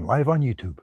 going live on YouTube.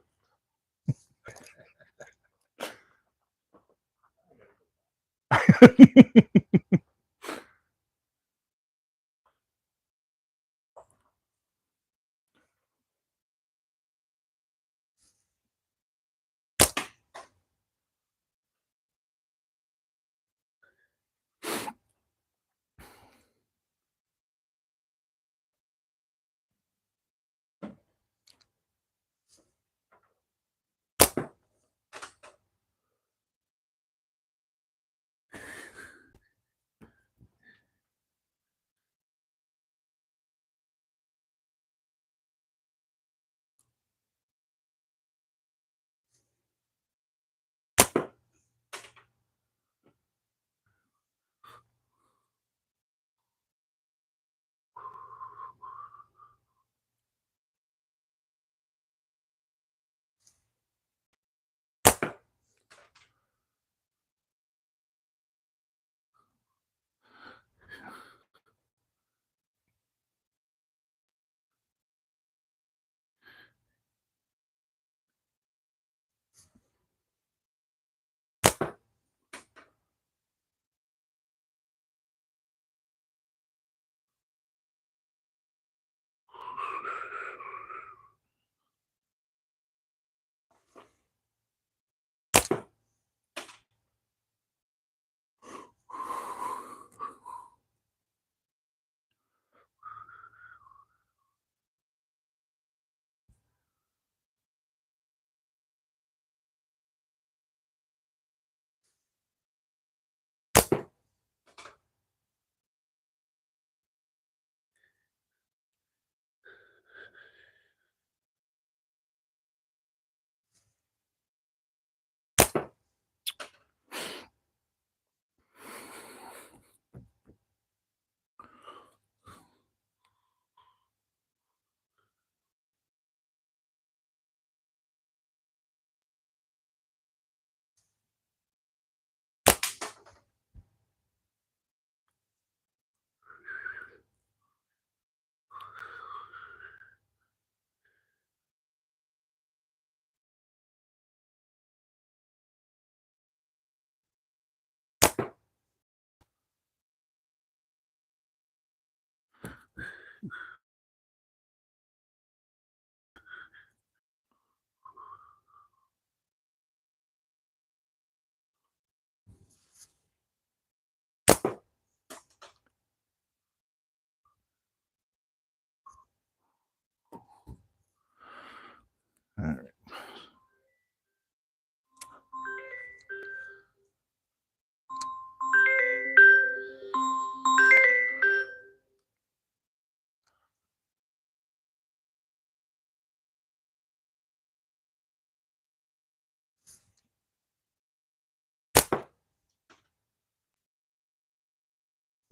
All right.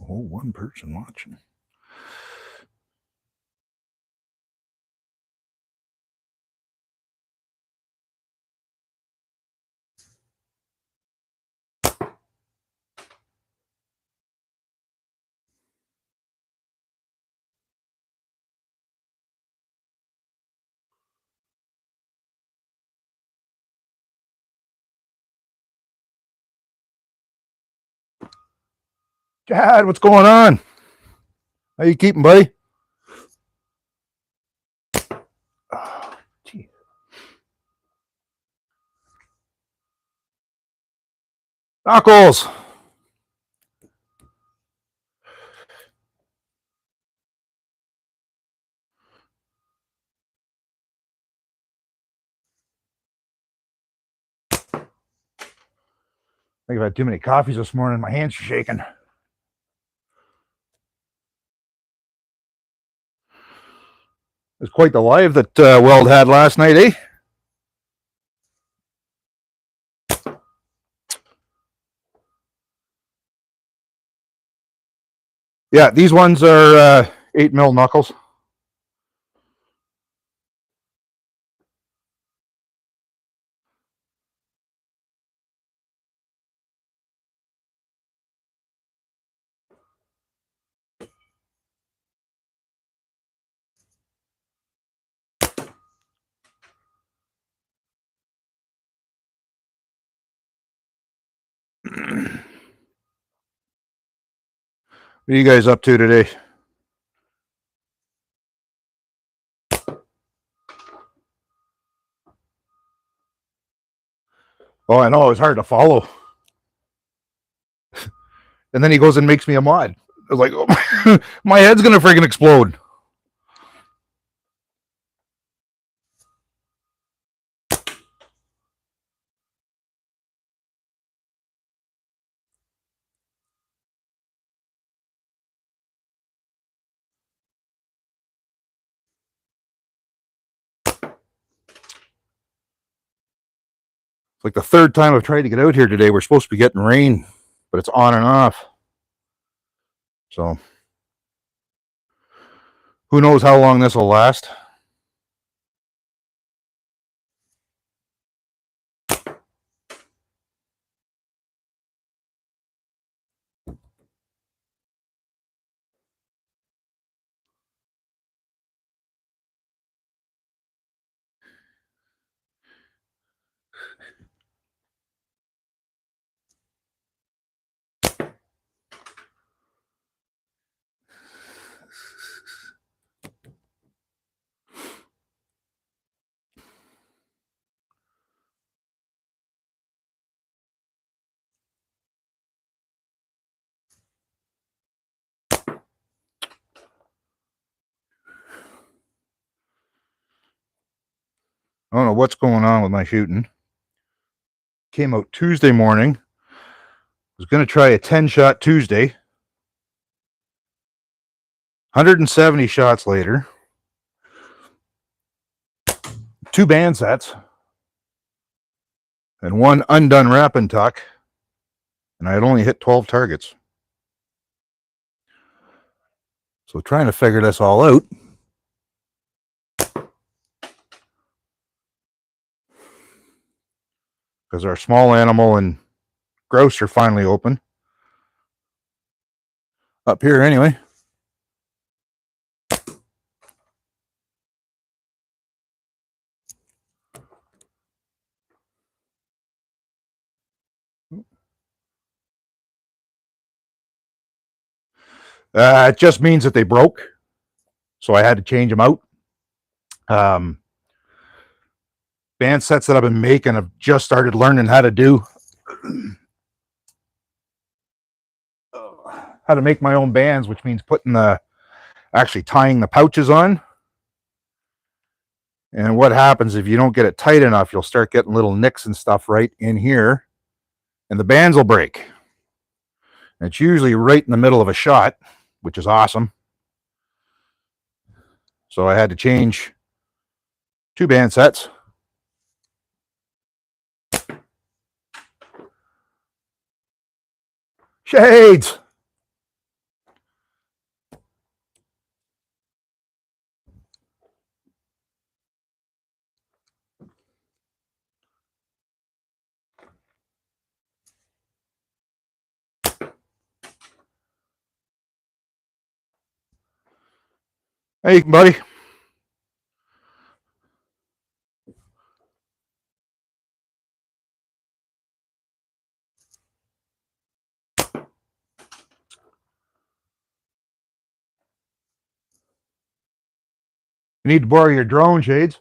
Oh, one person watching. Chad, what's going on? How you keeping, buddy? Oh, geez. Knuckles. I think I've had too many coffees this morning. My hands are shaking. It was quite the live that Weld had last night, eh? Yeah, these ones are 8mm knuckles. What are you guys up to today? Oh, I know, it was hard to follow. And then he goes and makes me a mod. I was like, oh, my head's gonna freaking explode. It's like the third time I've tried to get out here today. We're supposed to be getting rain, but it's on and off. So who knows how long this will last. I don't know what's going on with my shooting. Came out Tuesday morning. Was going to try a 10-shot Tuesday. 170 shots later. 2 band sets. And 1 undone wrap and tuck. And I had only hit 12 targets. So trying to figure this all out. Because our small animal and grouse are finally open. Up here anyway. It just means that they broke. So I had to change them out. Band sets that I've been making, I've just started learning how to do. How to make my own bands, which means putting actually tying the pouches on. And what happens if you don't get it tight enough, you'll start getting little nicks and stuff right in here, and the bands will break. And it's usually right in the middle of a shot, which is awesome. So I had to change 2 band sets. Shades! Hey, buddy. I need to borrow your drone, Shades.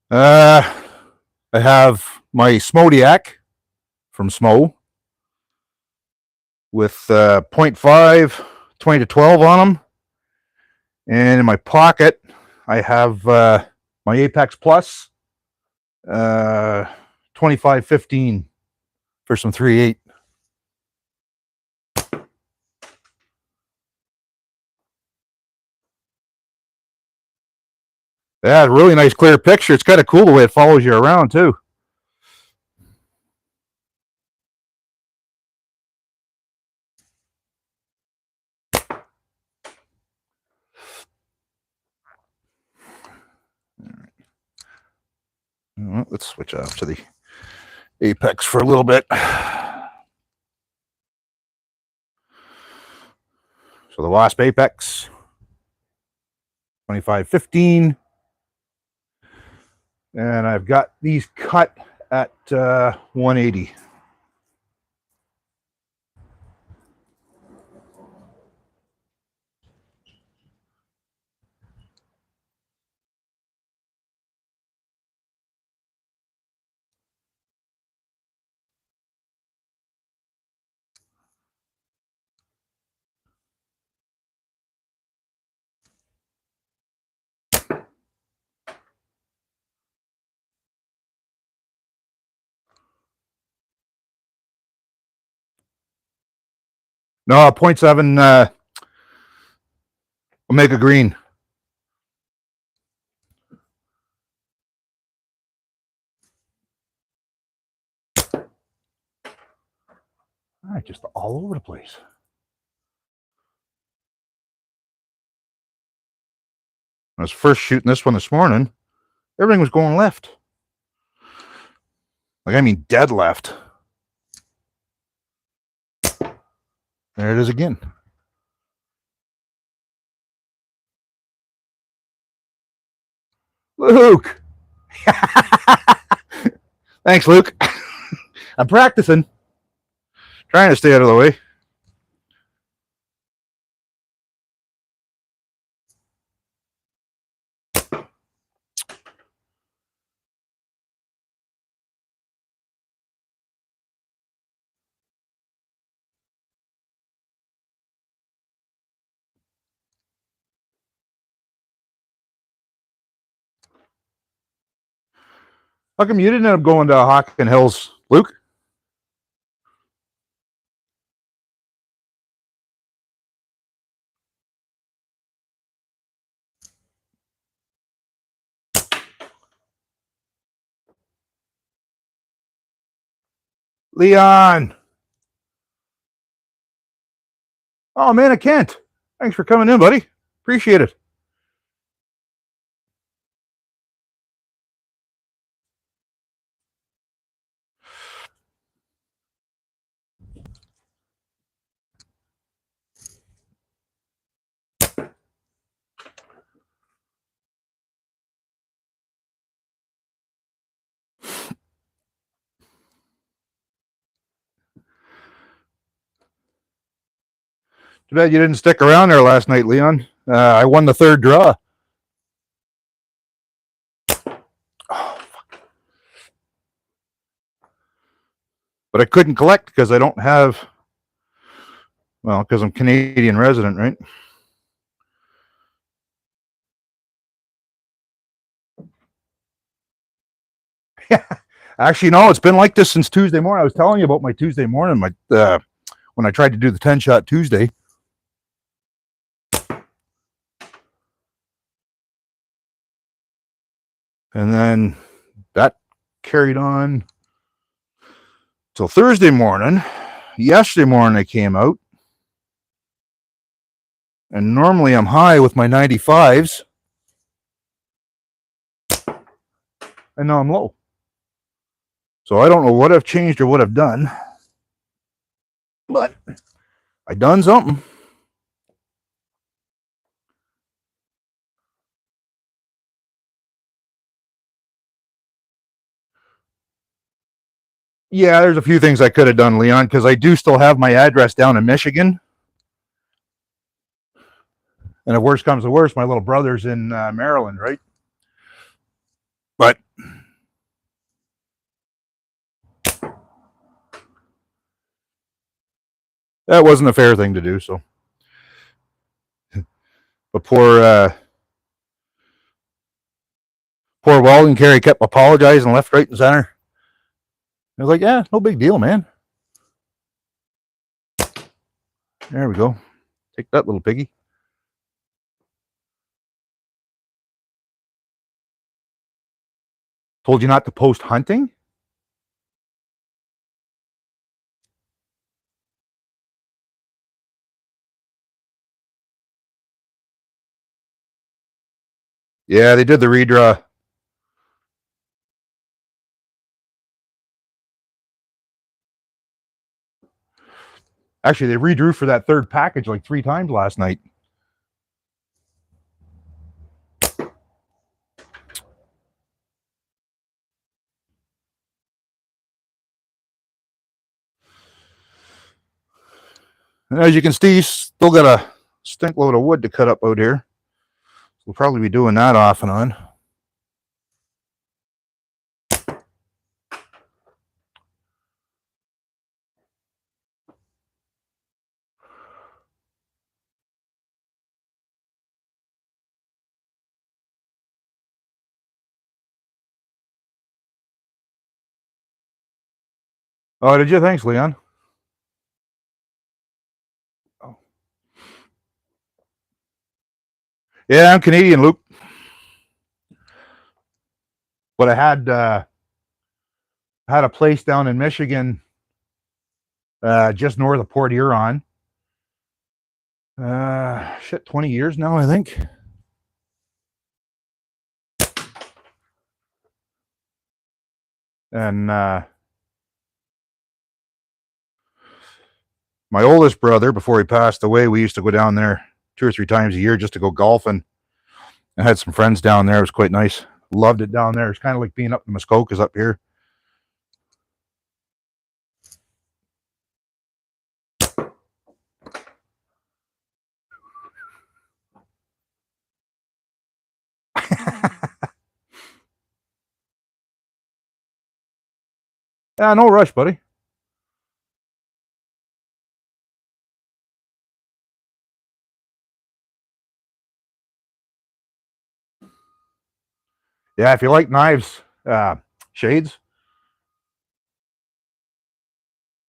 I have my Smodiac from Smo with 0.5, 20 to 12 on them. And in my pocket, I have my Apex Plus 25-15 for some 3.8. Yeah, really nice clear picture. It's kind of cool the way it follows you around too. Well, let's switch off to the Apex for a little bit. So the Wasp Apex 2515, and I've got these cut at 180. No, 0.7 Omega Green. Just all over the place. I was first shooting this one this morning. Everything was going left. Like, I mean, dead left. There it is again. Luke. Thanks, Luke. I'm practicing. Trying to stay out of the way. How come you didn't end up going to Hockin Hills, Luke? Leon. Oh, man, I can't. Thanks for coming in, buddy. Appreciate it. Too bad you didn't stick around there last night, Leon. I won the third draw. Oh, but I couldn't collect because I don't have, well, because I'm Canadian resident, right? Actually, no, it's been like this since Tuesday morning. I was telling you about my Tuesday morning, when I tried to do the 10-shot Tuesday. And then that carried on till Thursday morning. Yesterday morning, I came out. And normally I'm high with my 95s. And now I'm low. So I don't know what I've changed or what I've done. But I done something. Yeah, there's a few things I could have done, Leon, because I do still have my address down in Michigan. And if worse comes to worse, my little brother's in Maryland, right? But that wasn't a fair thing to do. So, but poor Walden Carey kept apologizing left, right, and center. I was like, yeah, no big deal, man. There we go. Take that, little piggy. Told you not to post hunting? Yeah, they did the redraw. Actually, they redrew for that third package like 3 times last night. And as you can see, still got a stink load of wood to cut up out here. We'll probably be doing that off and on. Oh, did you? Thanks, Leon. Oh. Yeah, I'm Canadian, Luke. But I had a place down in Michigan, just north of Port Huron. 20 years now, I think. And my oldest brother, before he passed away, we used to go down there 2 or 3 times a year just to go golfing. I had some friends down there. It was quite nice. Loved it down there. It's kind of like being up in Muskokas up here. Yeah, no rush, buddy. Yeah, if you like knives, shades,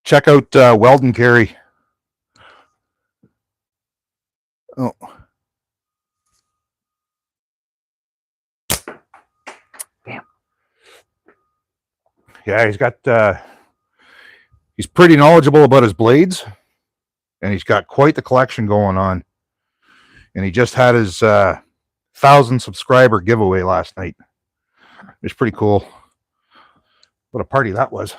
check out Weld and Carry. Oh. Damn. Yeah, he's pretty knowledgeable about his blades, and he's got quite the collection going on. And he just had his 1,000 subscriber giveaway last night. It was pretty cool. What a party that was.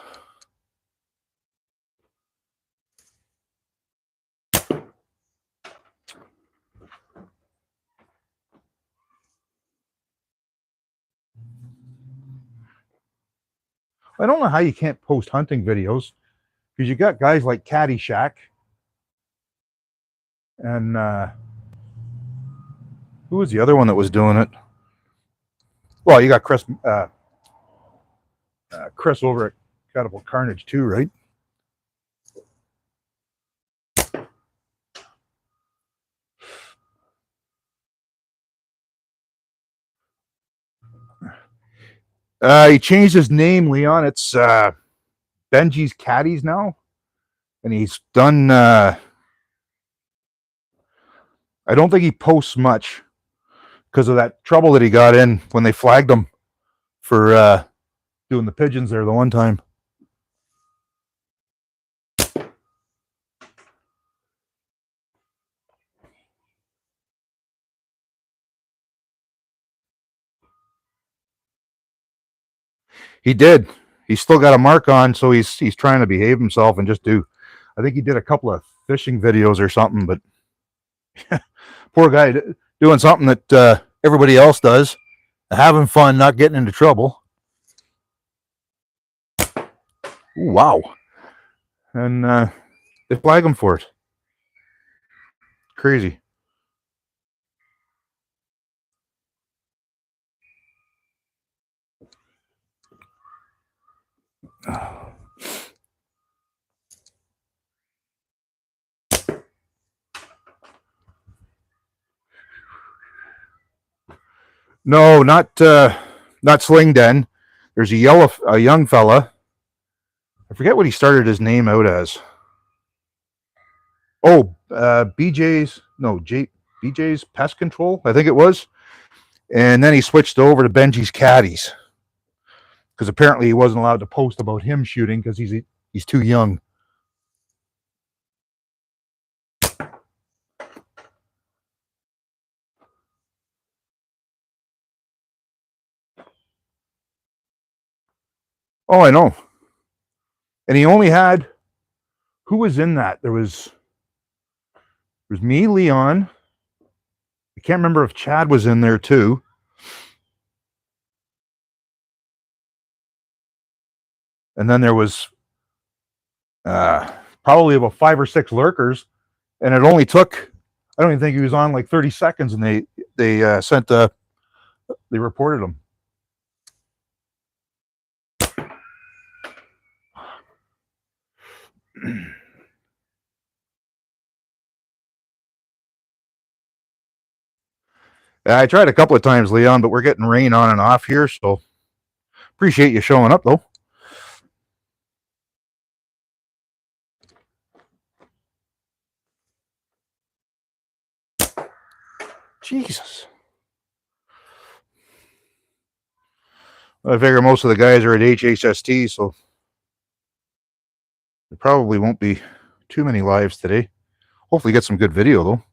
I don't know how you can't post hunting videos, because you got guys like Caddyshack and who was the other one that was doing it? Well, you got Chris over at Catapult Carnage too, right? He changed his name, Leon. It's Benji's Caddies now, and he's done. I don't think he posts much because of that trouble that he got in when they flagged him for doing the pigeons there the one time. He did. He's still got a mark on, so he's trying to behave himself and just do. I think he did a couple of fishing videos or something, but poor guy doing something that everybody else does, having fun, not getting into trouble. Ooh, wow. And they flag him for it. Crazy. No, not Sling Den. There's a young fella. I forget what he started his name out as. Oh, BJ's Pest Control, I think it was. And then he switched over to Benji's Caddies. because apparently he wasn't allowed to post about him shooting because he's too young. Oh, I know. And he only had, who was in that? There was me, Leon. I can't remember if Chad was in there too. And then there was probably about 5 or 6 lurkers, and it only took, I don't even think he was on like 30 seconds, and they sent they reported him. I tried a couple of times, Leon, but we're getting rain on and off here, so appreciate you showing up though. Jesus. I figure most of the guys are at HHST, so there probably won't be too many lives today. Hopefully get some good video though.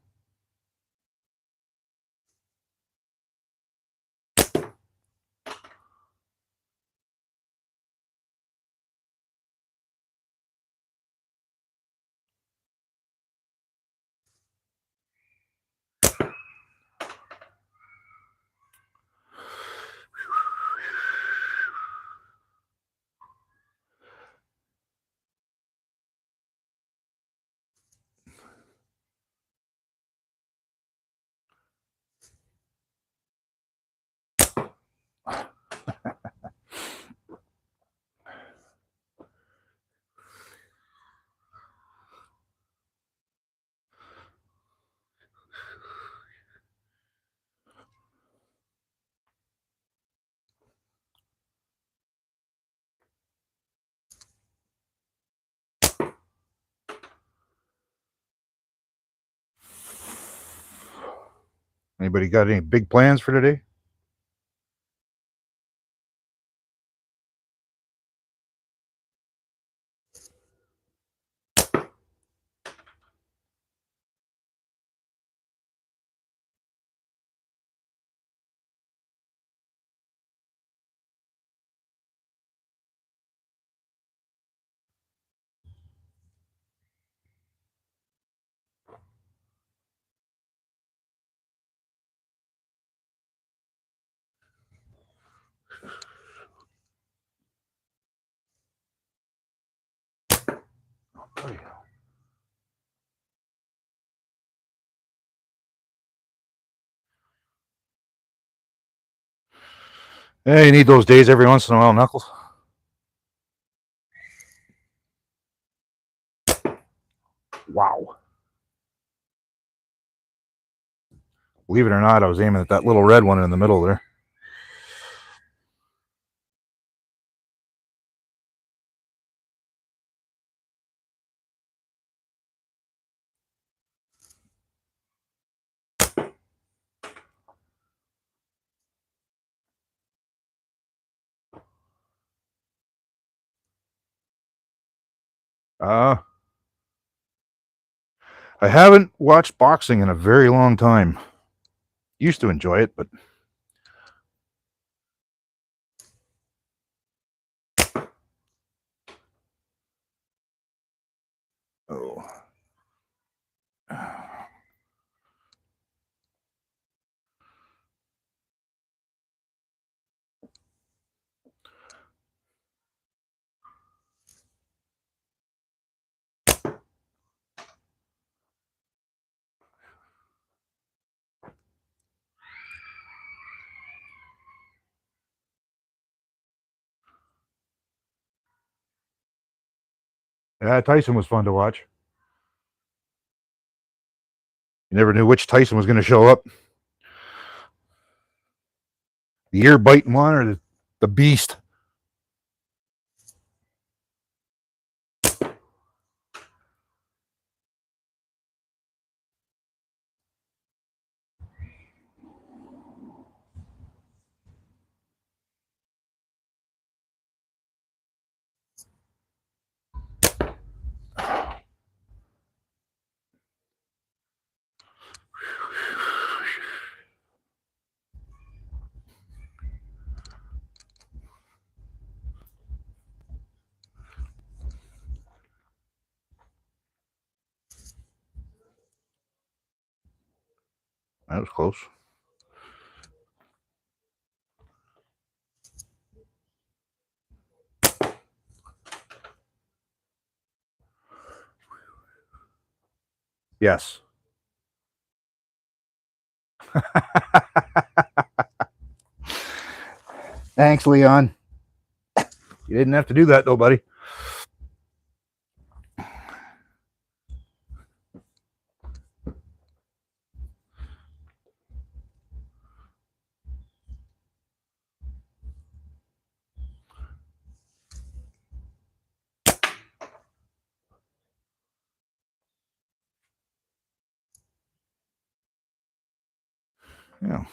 Anybody got any big plans for today? Oh, yeah. Yeah, you need those days every once in a while, Knuckles. Wow. Believe it or not, I was aiming at that little red one in the middle there. I haven't watched boxing in a very long time. Used to enjoy it, but oh. Yeah, Tyson was fun to watch. You never knew which Tyson was going to show up. The ear biting one or the beast. That was close. Yes. Thanks, Leon. You didn't have to do that, though, buddy. Yeah.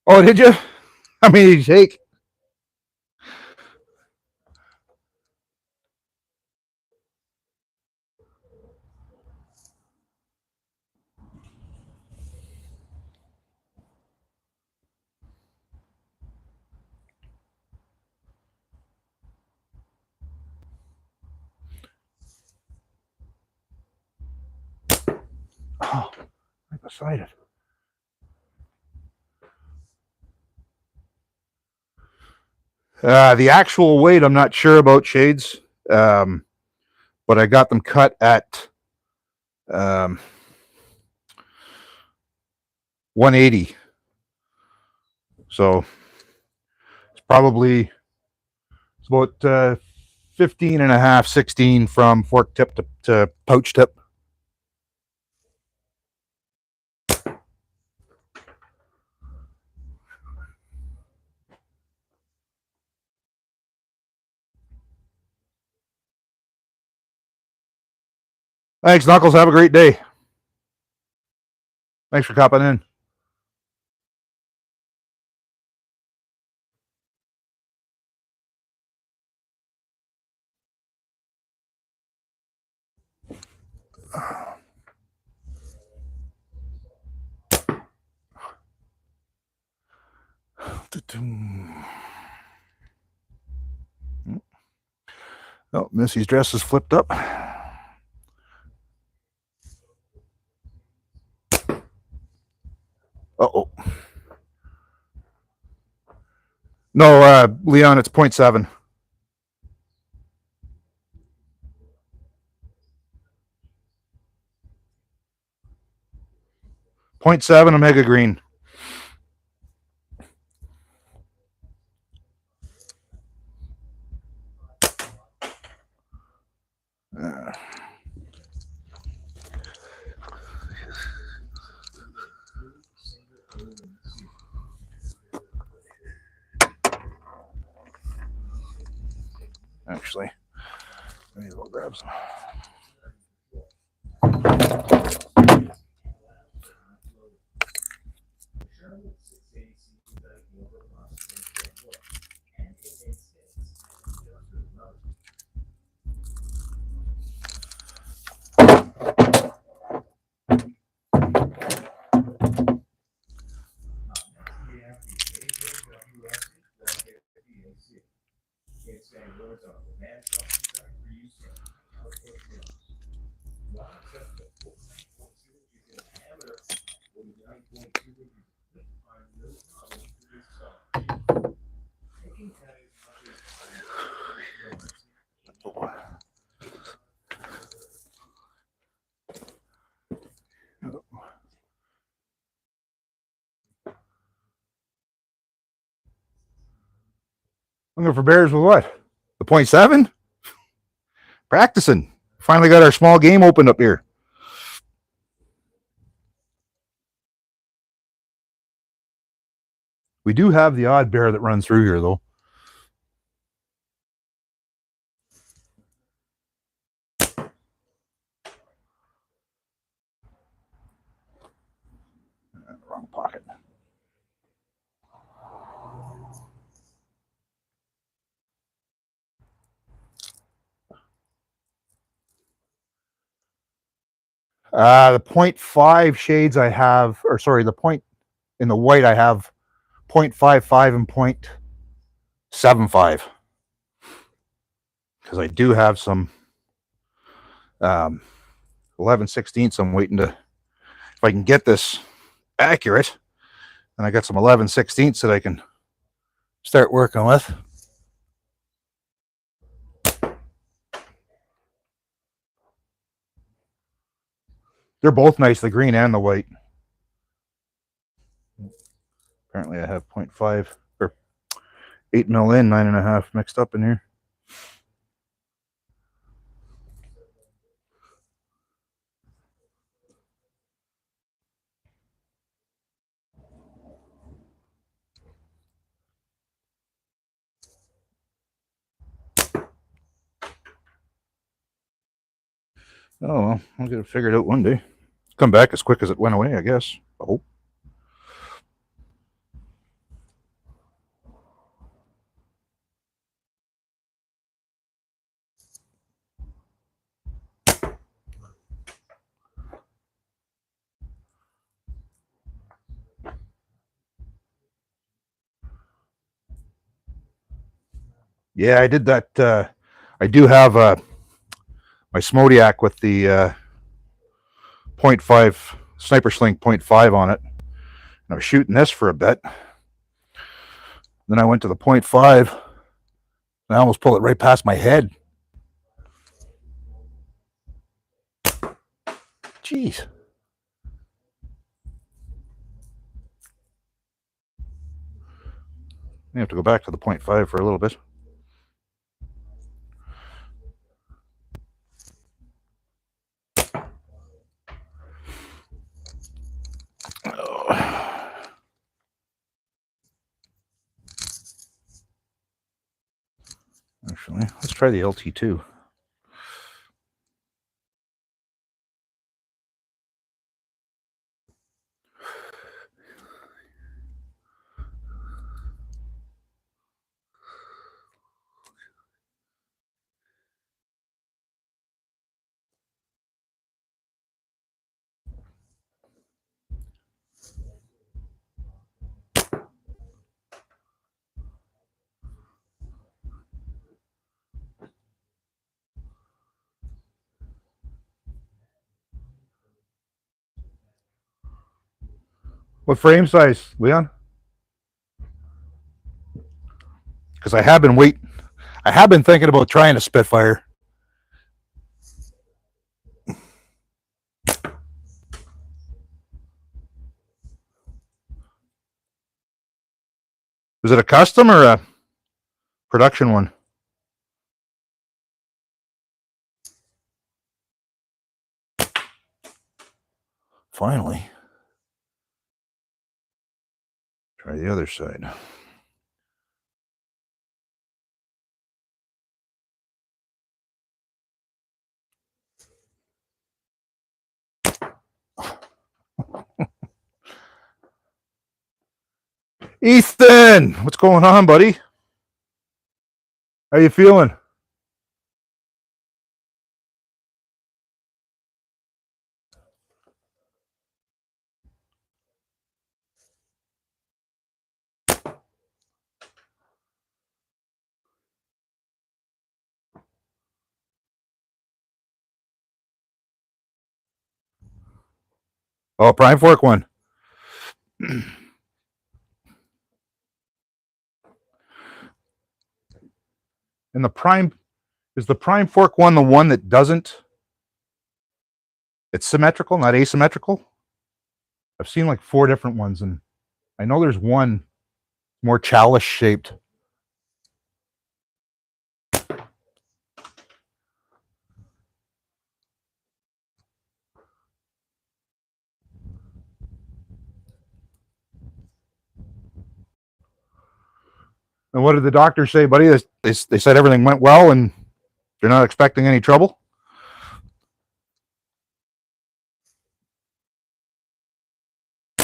Oh, did you? I mean, shake. Oh, right beside it. The actual weight, I'm not sure about, Shades, but I got them cut at 180. So it's probably it's about 15 and a half, 16 from fork tip to pouch tip. Thanks, Knuckles. Have a great day. Thanks for copping in. Oh, Missy's dress is flipped up. Uh-oh. No, Leon, it's 0.7. 0.7 Omega Green. Actually, maybe we'll grab some. Looking for bears with what? The 0.7? Practicing. Finally got our small game opened up here. We do have the odd bear that runs through here, though. Wrong pocket. The 0.5 shades I have, or sorry, the point in the white I have 0.55 and 0.75, because I do have some 11/16. I'm waiting to, if I can get this accurate, and I got some 11/16 that I can start working with. They're both nice, the green and the white. Apparently I have 0.5 or 8 mil in, 9.5 mixed up in here. Oh well, I'll get it figured out one day. Come back as quick as it went away, I guess. Oh. Yeah, I did that. I do have my Smodiac with the 0.5 Sniper Sling 0.5 on it. And I was shooting this for a bit. Then I went to the 0.5 and I almost pulled it right past my head. Jeez. I have to go back to the 0.5 for a little bit. Actually, let's try the LT2. What frame size, Leon? Because I have been thinking about trying a Spitfire. Is it a custom or a production one? Finally. Try the other side. Ethan, what's going on, buddy? How you feeling? Oh, Prime Fork one. And the Prime, is the Prime Fork one the one that doesn't? It's symmetrical, not asymmetrical? I've seen like 4 different ones, and I know there's one more chalice shaped. And what did the doctor say, buddy? They said everything went well and they're not expecting any trouble?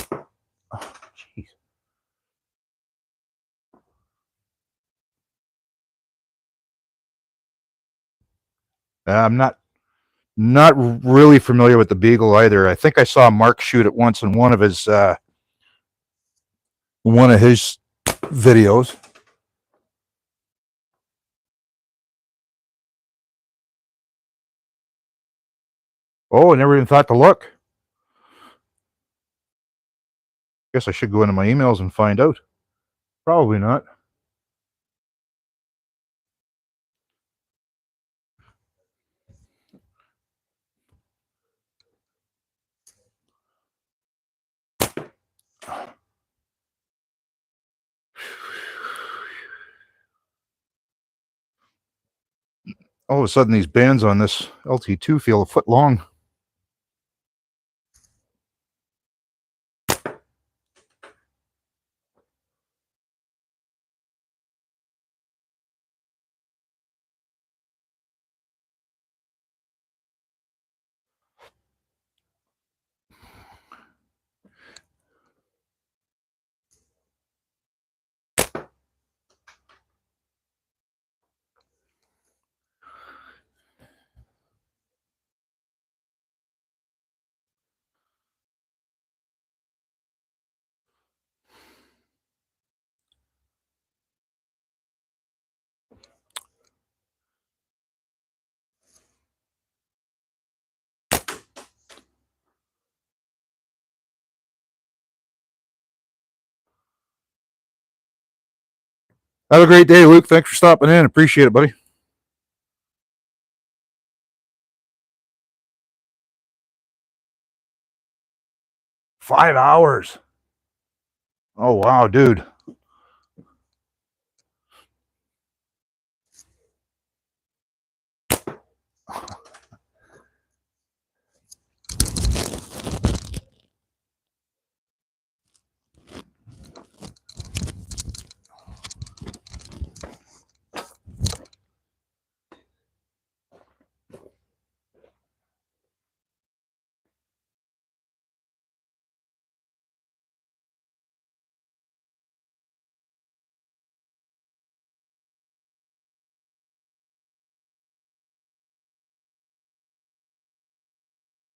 Oh, jeez. I'm not really familiar with the Beagle either. I think I saw Mark shoot it once in one of his videos. Oh, I never even thought to look. Guess I should go into my emails and find out. Probably not. All of a sudden, these bands on this LT2 feel a foot long. Have a great day, Luke. Thanks for stopping in. Appreciate it, buddy. $5. Oh, wow, dude.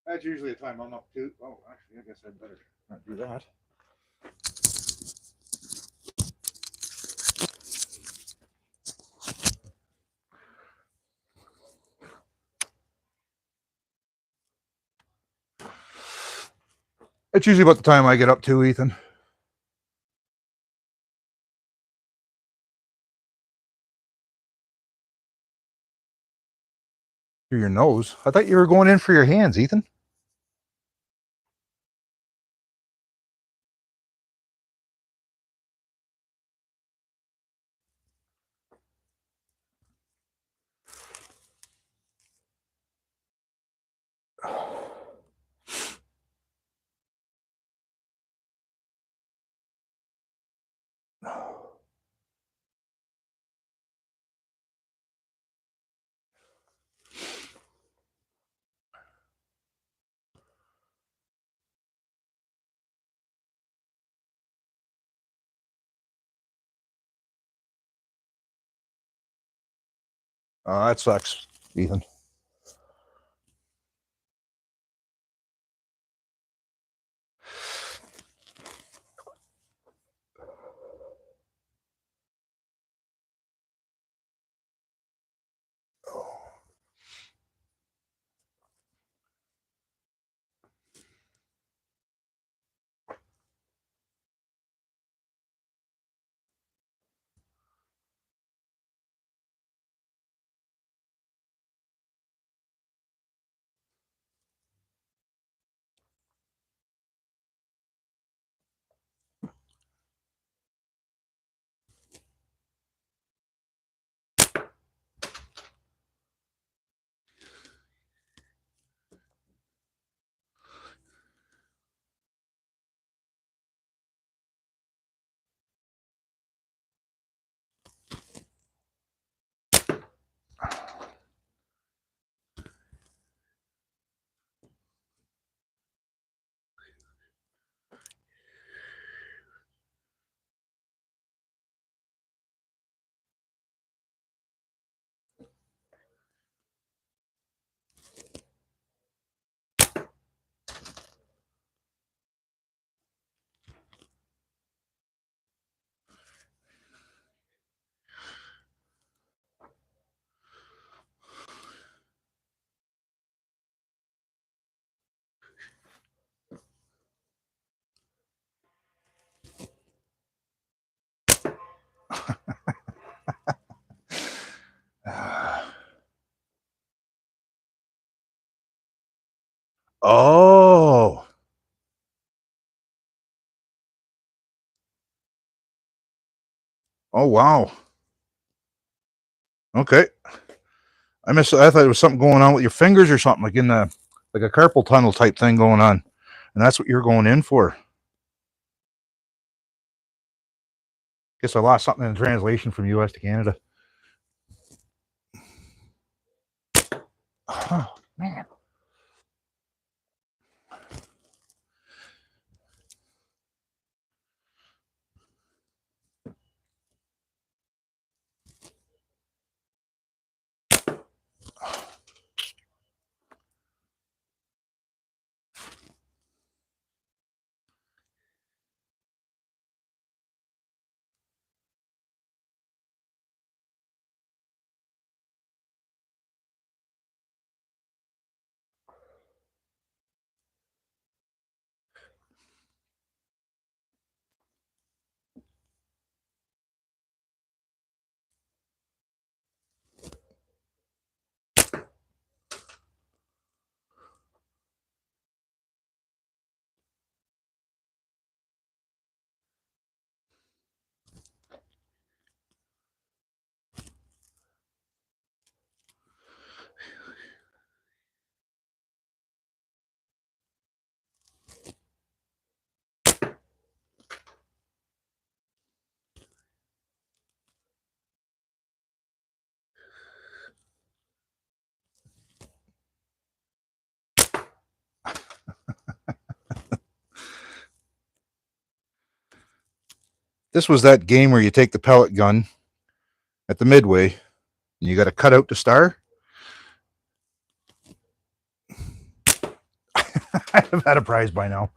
That's usually a time I'm up to. Oh, actually, I guess I'd better not do that. It's usually about the time I get up to, Ethan. For your nose? I thought you were going in for your hands, Ethan. That sucks, Ethan. Oh wow. Okay. I thought it was something going on with your fingers or something, like in the like a carpal tunnel type thing going on, and that's what you're going in for. Guess I lost something in translation from U.S. to Canada. Oh, man. This was that game where you take the pellet gun at the midway and you got to cut out the star. I'd have had a prize by now.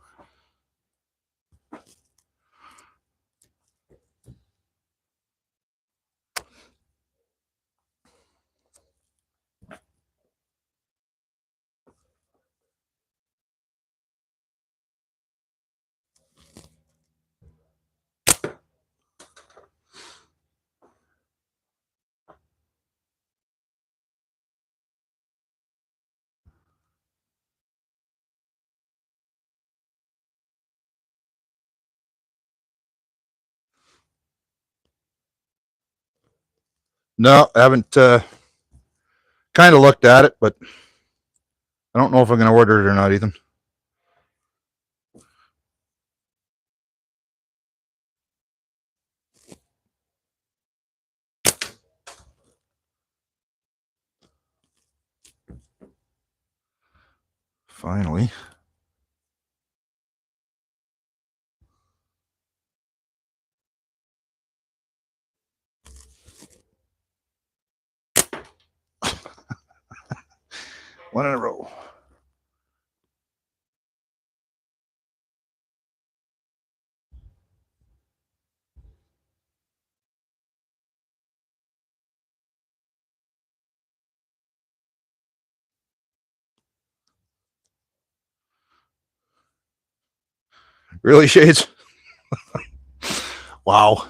No, I haven't. Kind of looked at it, but I don't know if I'm going to order it or not, Ethan. Finally. One in a row. Really, Shades? Wow.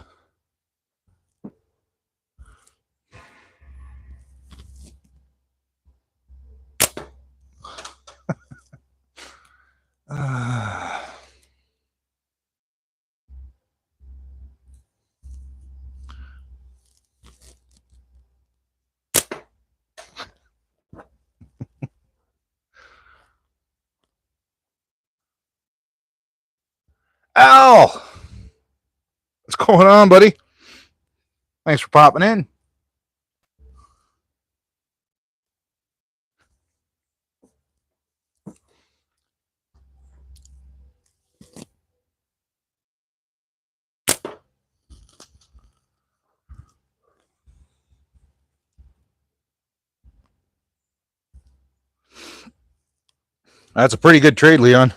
Al! What's going on, buddy? Thanks for popping in. That's a pretty good trade, Leon.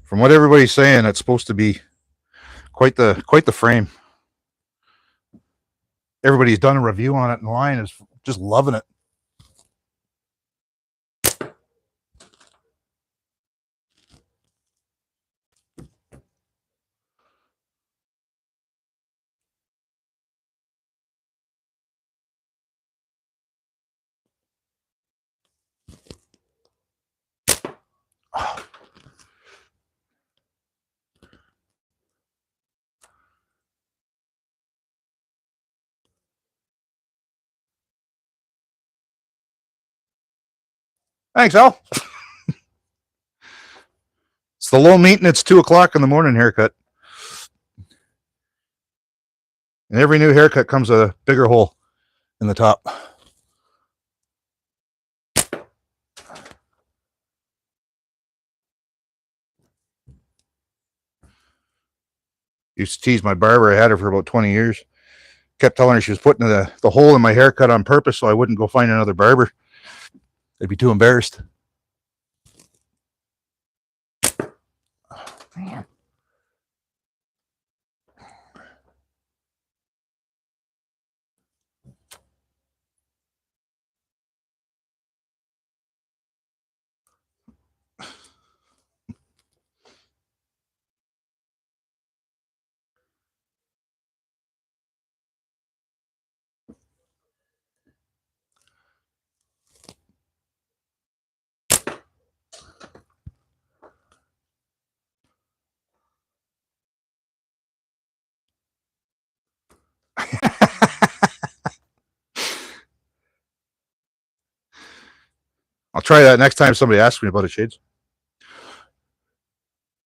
From what everybody's saying, it's supposed to be quite the frame. Everybody's done a review on it in line is just loving it. Thanks, Al. It's the low maintenance 2 o'clock in the morning haircut. And every new haircut comes a bigger hole in the top. Used to tease my barber. I had her for about 20 years. Kept telling her she was putting the hole in my haircut on purpose so I wouldn't go find another barber. I'd be too embarrassed. Man. I'll try that next time somebody asks me about it, Shades.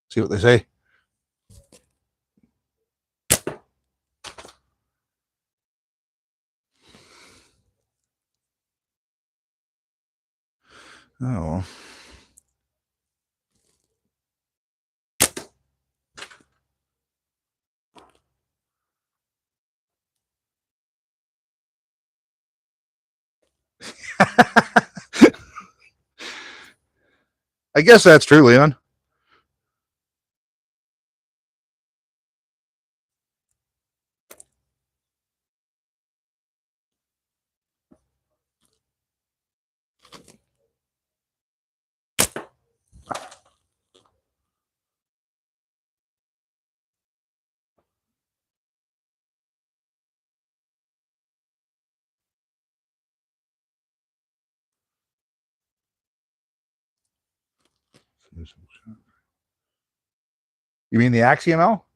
See what they say. Oh. I guess that's true, Leon. You mean the Axiom L?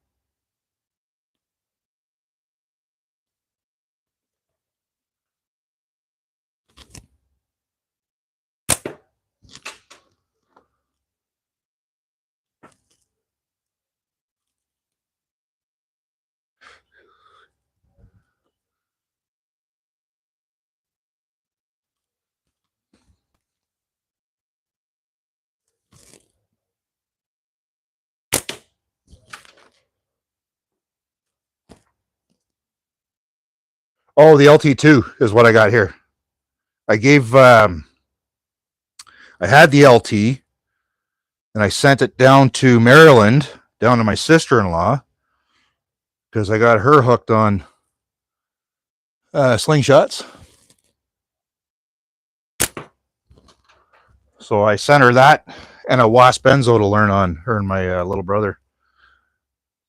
Oh, the LT2 is what I got here. I gave, I had the LT and I sent it down to Maryland, down to my sister-in-law, because I got her hooked on slingshots. So I sent her that and a Wasp Benzo to learn on, her and my little brother.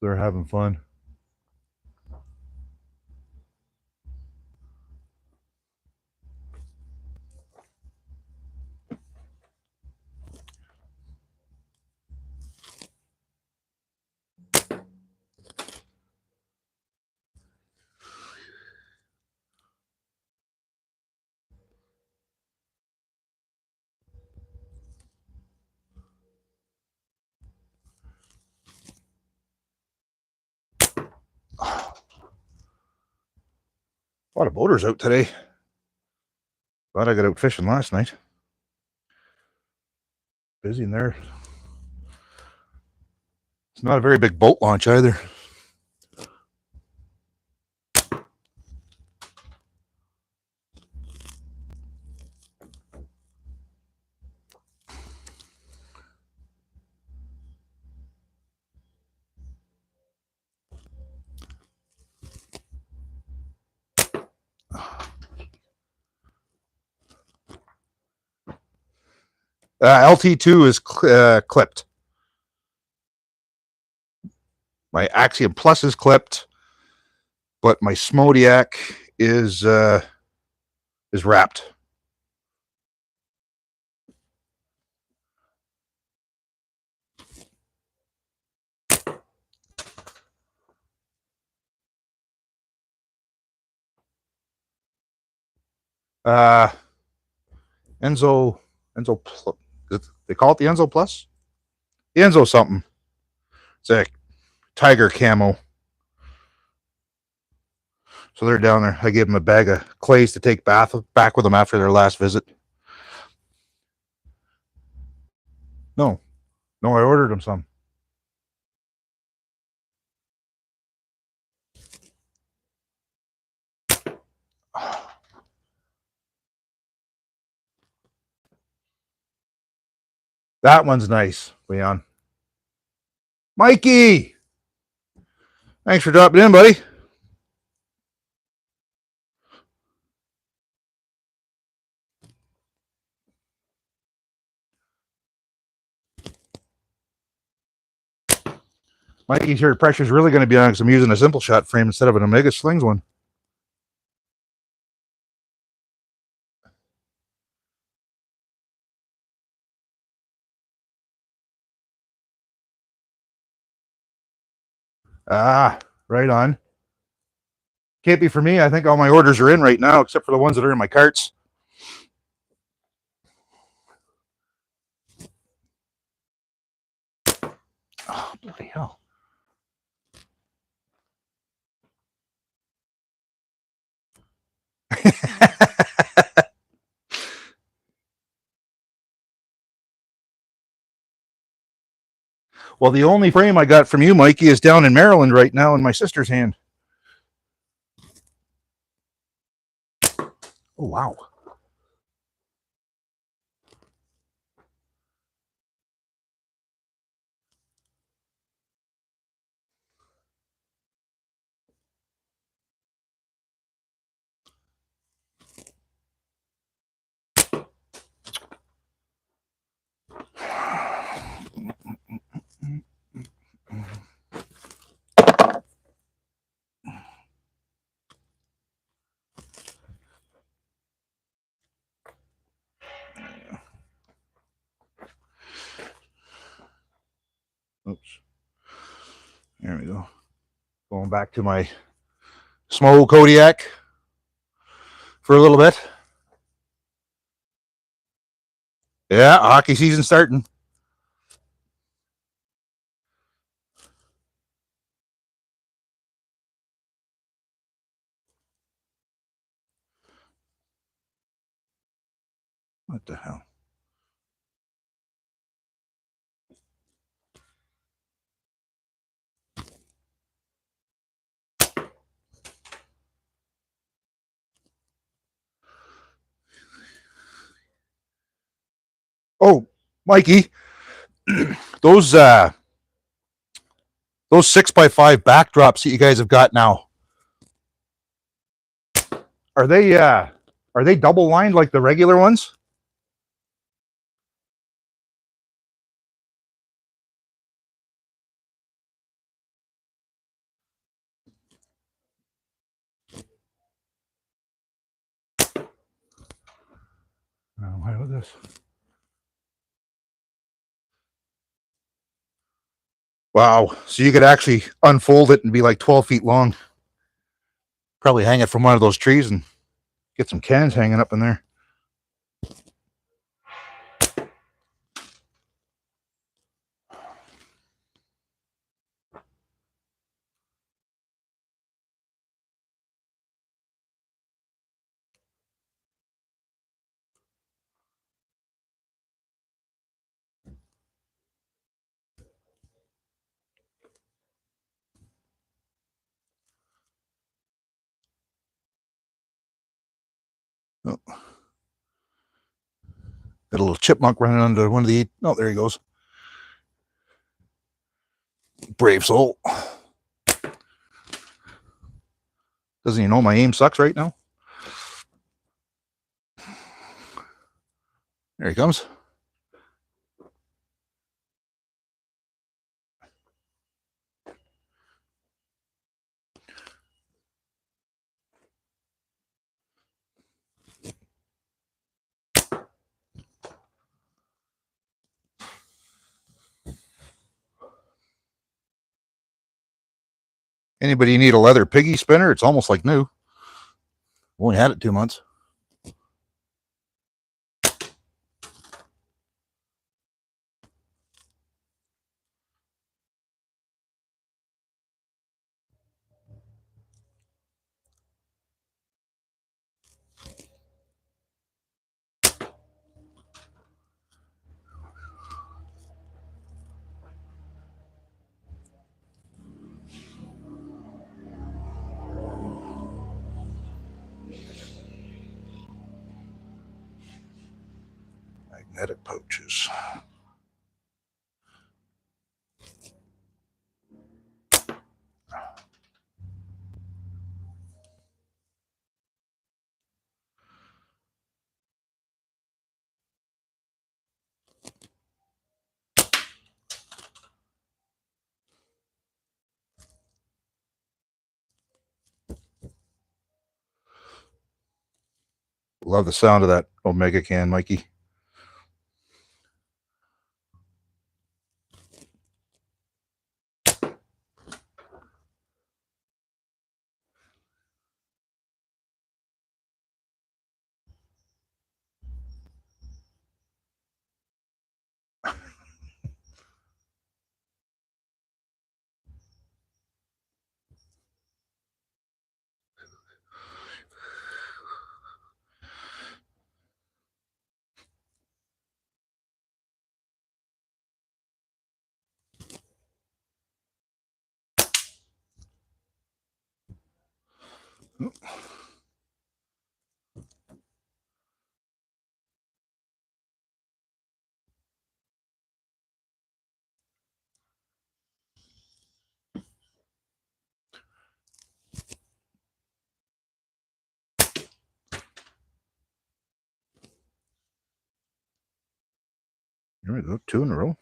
They're having fun. A lot of boaters out today. Glad I got out fishing last night. Busy in there. It's not a very big boat launch either. LT2 is clipped. My Axiom Plus is clipped, but my Smodiac is wrapped. Enzo Enzo Plus. They call it the Enzo Plus? The Enzo something. It's a tiger camo. So they're down there. I gave them a bag of clays to take back with them after their last visit. No, I ordered them some. That one's nice, Leon. Mikey! Thanks for dropping in, buddy. Mikey's here. Pressure's really going to be on because I'm using a simple shot frame instead of an Omega Slings one. Ah, right on. Can't be for me. I think all my orders are in right now, except for the ones that are in my carts. Oh, bloody hell. Well, the only frame I got from you, Mikey, is down in Maryland right now in my sister's hand. Oh, wow. Oops. There we go. Going back to my small Kodiak for a little bit. Yeah, hockey season starting. What the hell? Oh, Mikey, those 6x5 backdrops that you guys have got now, are they double lined like the regular ones? Why with this? Wow. So you could actually unfold it and be like 12 feet long. Probably hang it from one of those trees and get some cans hanging up in there. Oh. Got a little chipmunk running under one of the... Oh, there he goes. Brave soul. Doesn't he know my aim sucks right now? There he comes. Anybody need a leather piggy spinner? It's almost like new. Only had it 2 months. magnetic pouches. Love the sound of that Omega can, Mikey. Here we go, 2 in a row.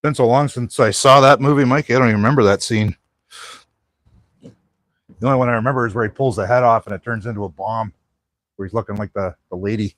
Been so long since I saw that movie, Mikey. I don't even remember that scene. The only one I remember is where he pulls the head off and it turns into a bomb, where he's looking like the lady.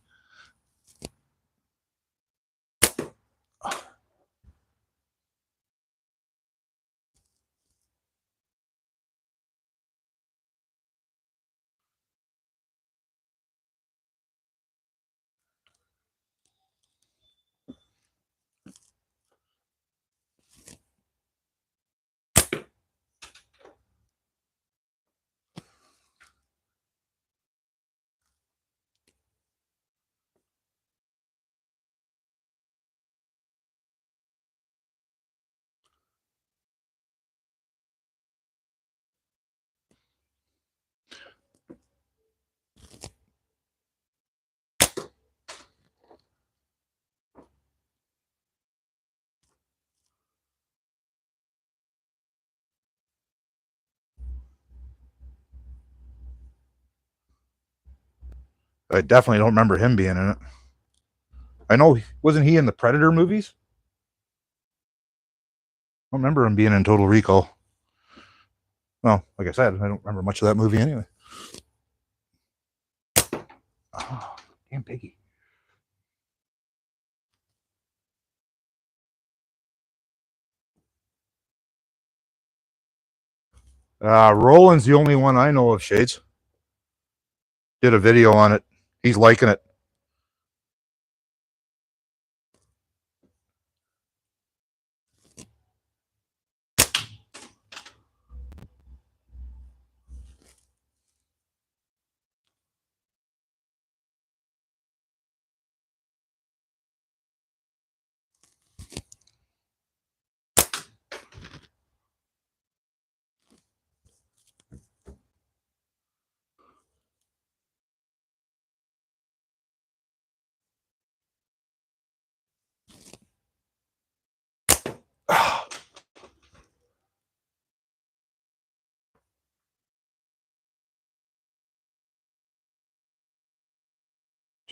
I definitely don't remember him being in it. I know, wasn't he in the Predator movies? I don't remember him being in Total Recall. Well, like I said, I don't remember much of that movie anyway. Oh, damn piggy. Roland's the only one I know of, Shades. Did a video on it. He's liking it.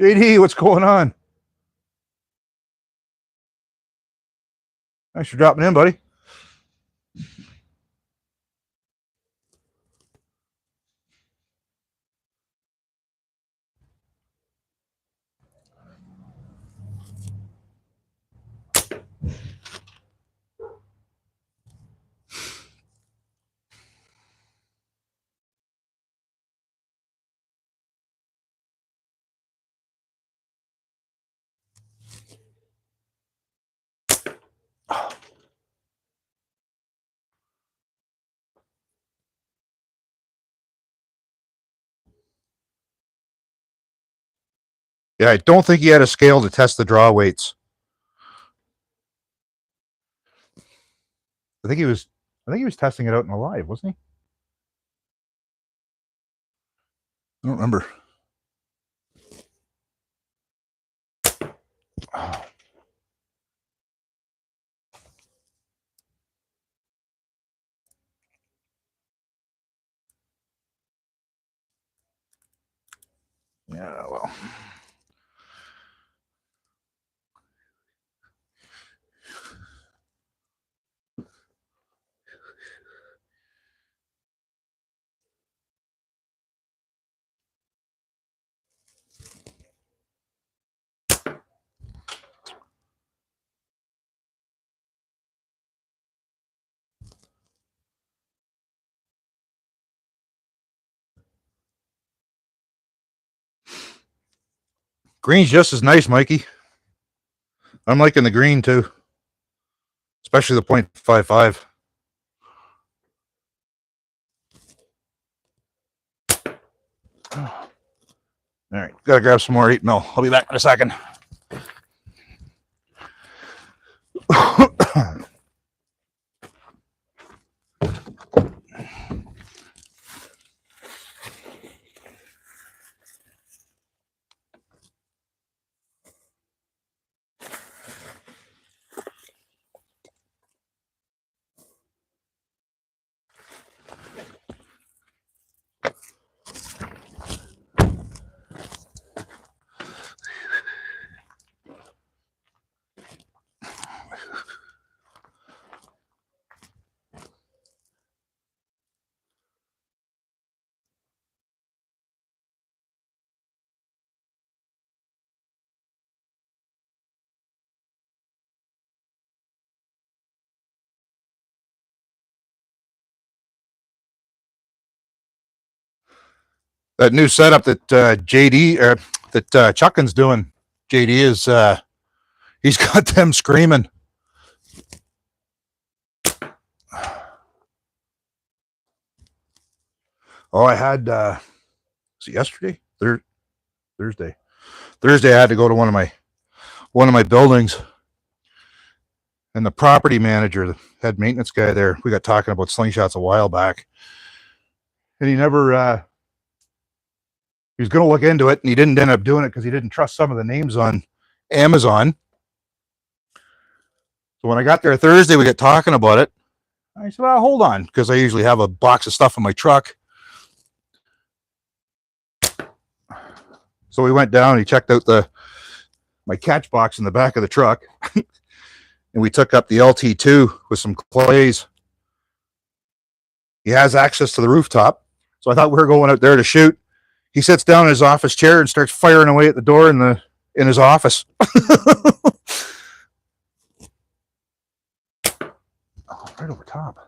JD, what's going on? Thanks for dropping in, buddy. Yeah, I don't think he had a scale to test the draw weights. I think he was testing it out in the live, wasn't he? I don't remember. Oh. Yeah, well. Green's just as nice, Mikey. I'm liking the green too, especially the 0.55. All right, gotta grab some more 8 mil. I'll be back in a second. That new setup that JD that Chuckin's doing, JD is he's got them screaming. Oh, I had was it yesterday? Thursday. Thursday I had to go to one of my buildings, and the property manager, the head maintenance guy there, we got talking about slingshots a while back, and he never he was going to look into it, and he didn't end up doing it because he didn't trust some of the names on Amazon. So when I got there Thursday, we got talking about it. I said, well, hold on, because I usually have a box of stuff in my truck. So we went down, he checked out my catch box in the back of the truck, and we took up the LT2 with some clays. He has access to the rooftop, so I thought we were going out there to shoot. He sits down in his office chair and starts firing away at the door in his office. Oh, right over top.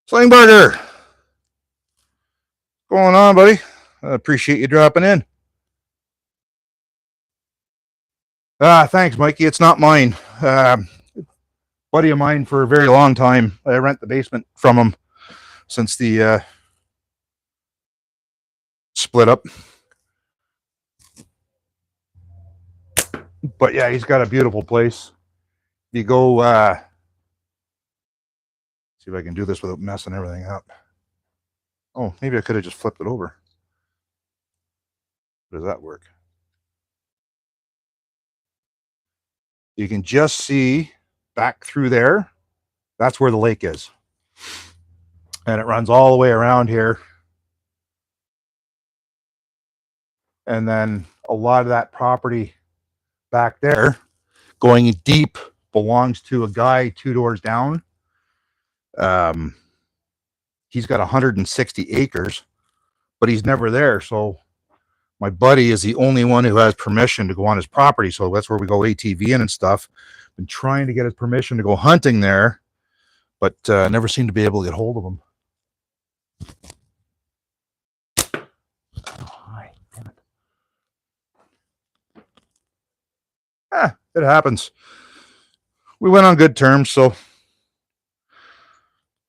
Slingburger, what's going on, buddy? I appreciate you dropping in. Thanks, Mikey. It's not mine. Buddy of mine for a very long time. I rent the basement from him since the split up. But yeah, he's got a beautiful place. You go see if I can do this without messing everything up. Oh, maybe I could have just flipped it over. Does that work? You can just see back through there. That's where the lake is. And it runs all the way around here. And then a lot of that property back there going deep belongs to a guy 2 doors down. He's got 160 acres, but he's never there. So my buddy is the only one who has permission to go on his property. So that's where we go ATVing and stuff. Been trying to get his permission to go hunting there, but never seemed to be able to get hold of him. It happens. We went on good terms, so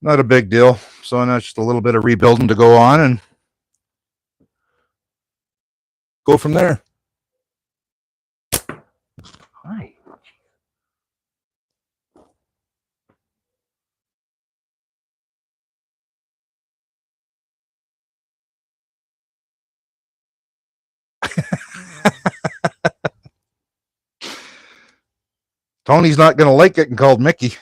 not a big deal. So now it's just a little bit of rebuilding to go on, and go from there. Hi. Tony's not going to like getting called Mickey.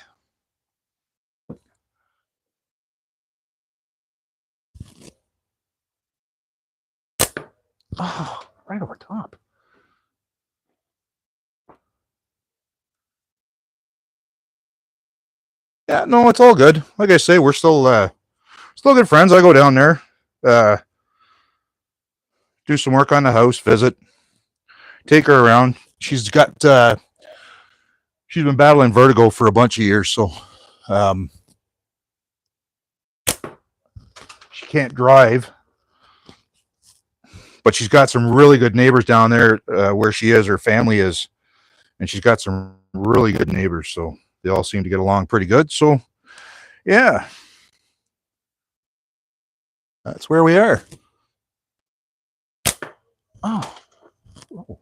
Oh, right over top. Yeah, no, it's all good. Like I say, we're still good friends. I go down there, do some work on the house, visit, take her around. She's been battling vertigo for a bunch of years, so she can't drive. But she's got some really good neighbors down there where she is, her family is, and she's got some really good neighbors. So they all seem to get along pretty good. So yeah, that's where we are. Oh. Oh.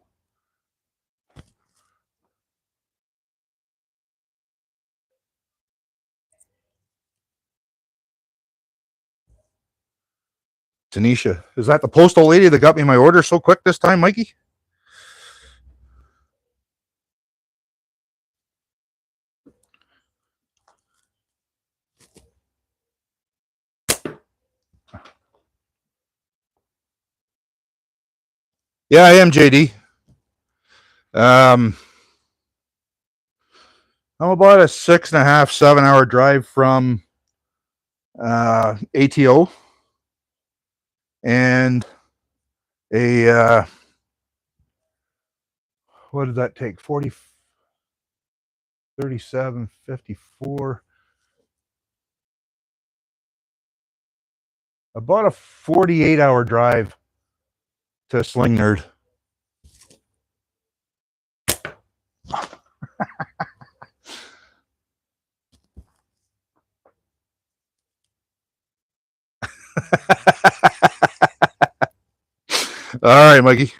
Tanisha, is that the postal lady that got me my order so quick this time, Mikey? Yeah, I am, JD. I'm about a 6.5, 7 hour drive from ATO, and a what did that take? 40, 37, 54. About a 48-hour drive to Sling Nerd. All right, Mikey.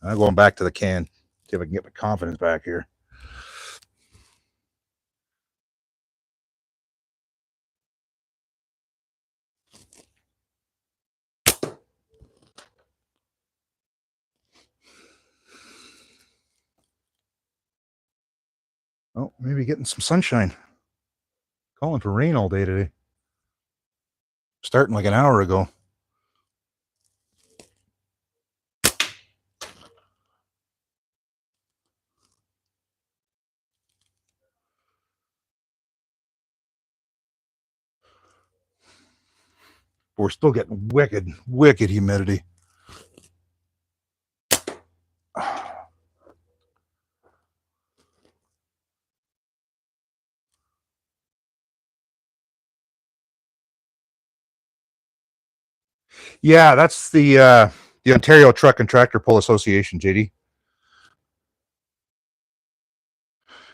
I'm going back to the can. See if I can get my confidence back here. Oh, maybe getting some sunshine. Calling for rain all day today. Starting like an hour ago. We're still getting wicked humidity. Yeah, that's the Ontario Truck and Tractor Pull Association, JD.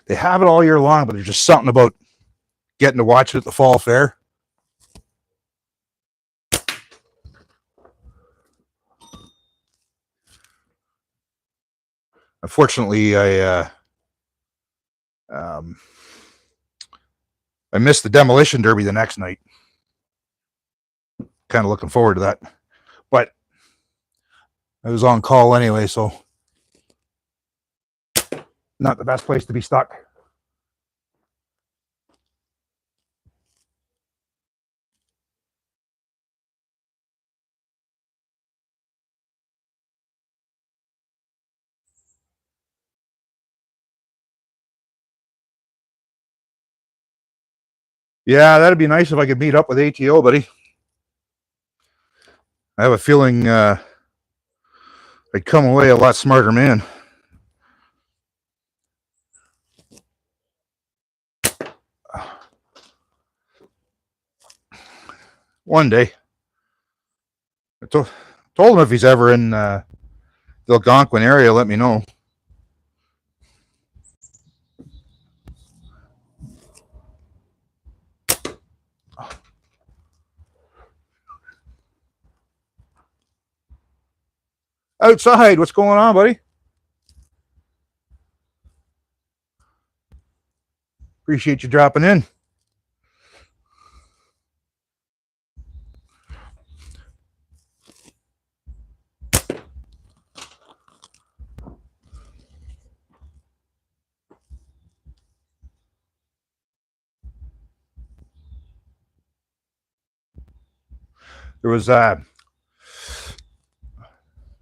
They have it all year long, but there's just something about getting to watch it at the fall fair. Unfortunately, I missed the demolition derby the next night. Kind of looking forward to that, but I was on call anyway, so not the best place to be stuck. Yeah, that'd be nice if I could meet up with ATO, buddy. I have a feeling I'd come away a lot smarter man. One day. I told him if he's ever in the Algonquin area, let me know. Outside, what's going on, buddy? Appreciate you dropping in. There was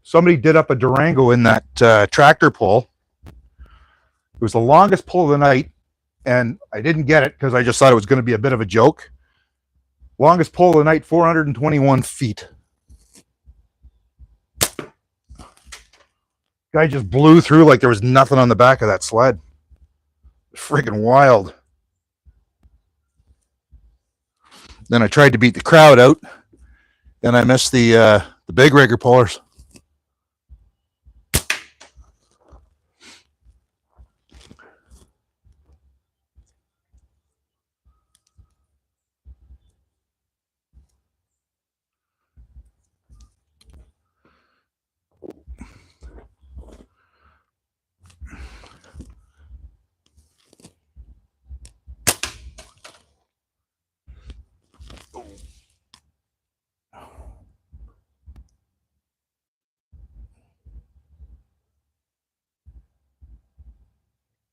somebody did up a Durango in that tractor pull. It was the longest pull of the night, and I didn't get it because I just thought it was going to be a bit of a joke. Longest pull of the night, 421 feet. Guy just blew through like there was nothing on the back of that sled. Freaking wild. Then I tried to beat the crowd out, and I missed the big rigger pullers.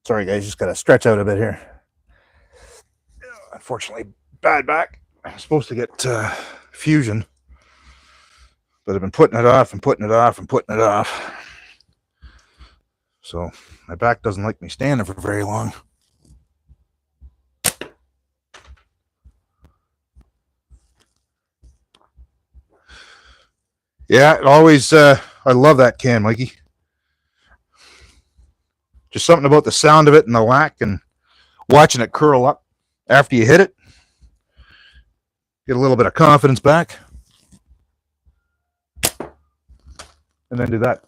Sorry, guys, just got to stretch out a bit here. Unfortunately, bad back. I'm supposed to get fusion, but I've been putting it off and putting it off and putting it off. So my back doesn't like me standing for very long. Yeah, it always, I love that can, Mikey. Just something about the sound of it and the whack and watching it curl up after you hit it. Get a little bit of confidence back. And then do that.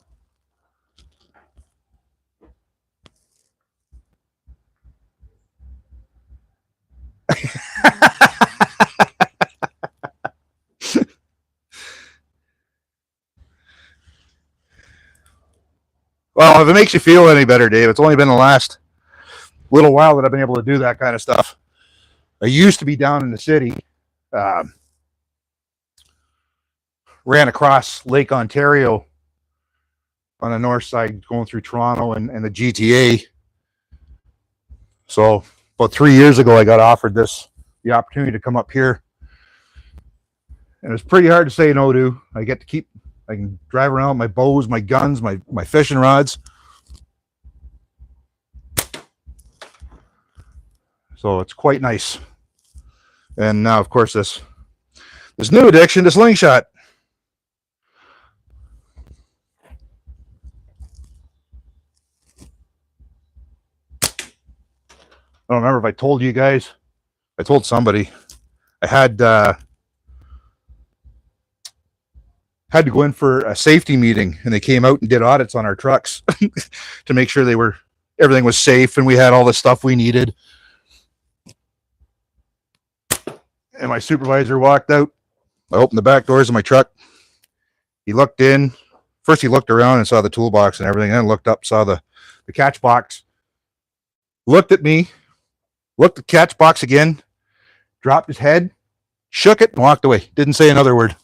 Well, if it makes you feel any better, Dave, it's only been the last little while that I've been able to do that kind of stuff. I used to be down in the city, ran across Lake Ontario on the north side, going through Toronto and the GTA. So about 3 years ago, I got offered the opportunity to come up here. And it's pretty hard to say no to. I get to keep, I can drive around with my bows, my guns, my fishing rods. So it's quite nice. And now, of course, this new addiction to slingshot. I don't remember if I told you guys. I told somebody. I had to go in for a safety meeting, and they came out and did audits on our trucks to make sure everything was safe and we had all the stuff we needed. And my supervisor walked out. I opened the back doors of my truck. He looked in. First, he looked around and saw the toolbox and everything. Then looked up, saw the catch box. Looked at me. Looked at the catch box again. Dropped his head. Shook it and walked away. Didn't say another word.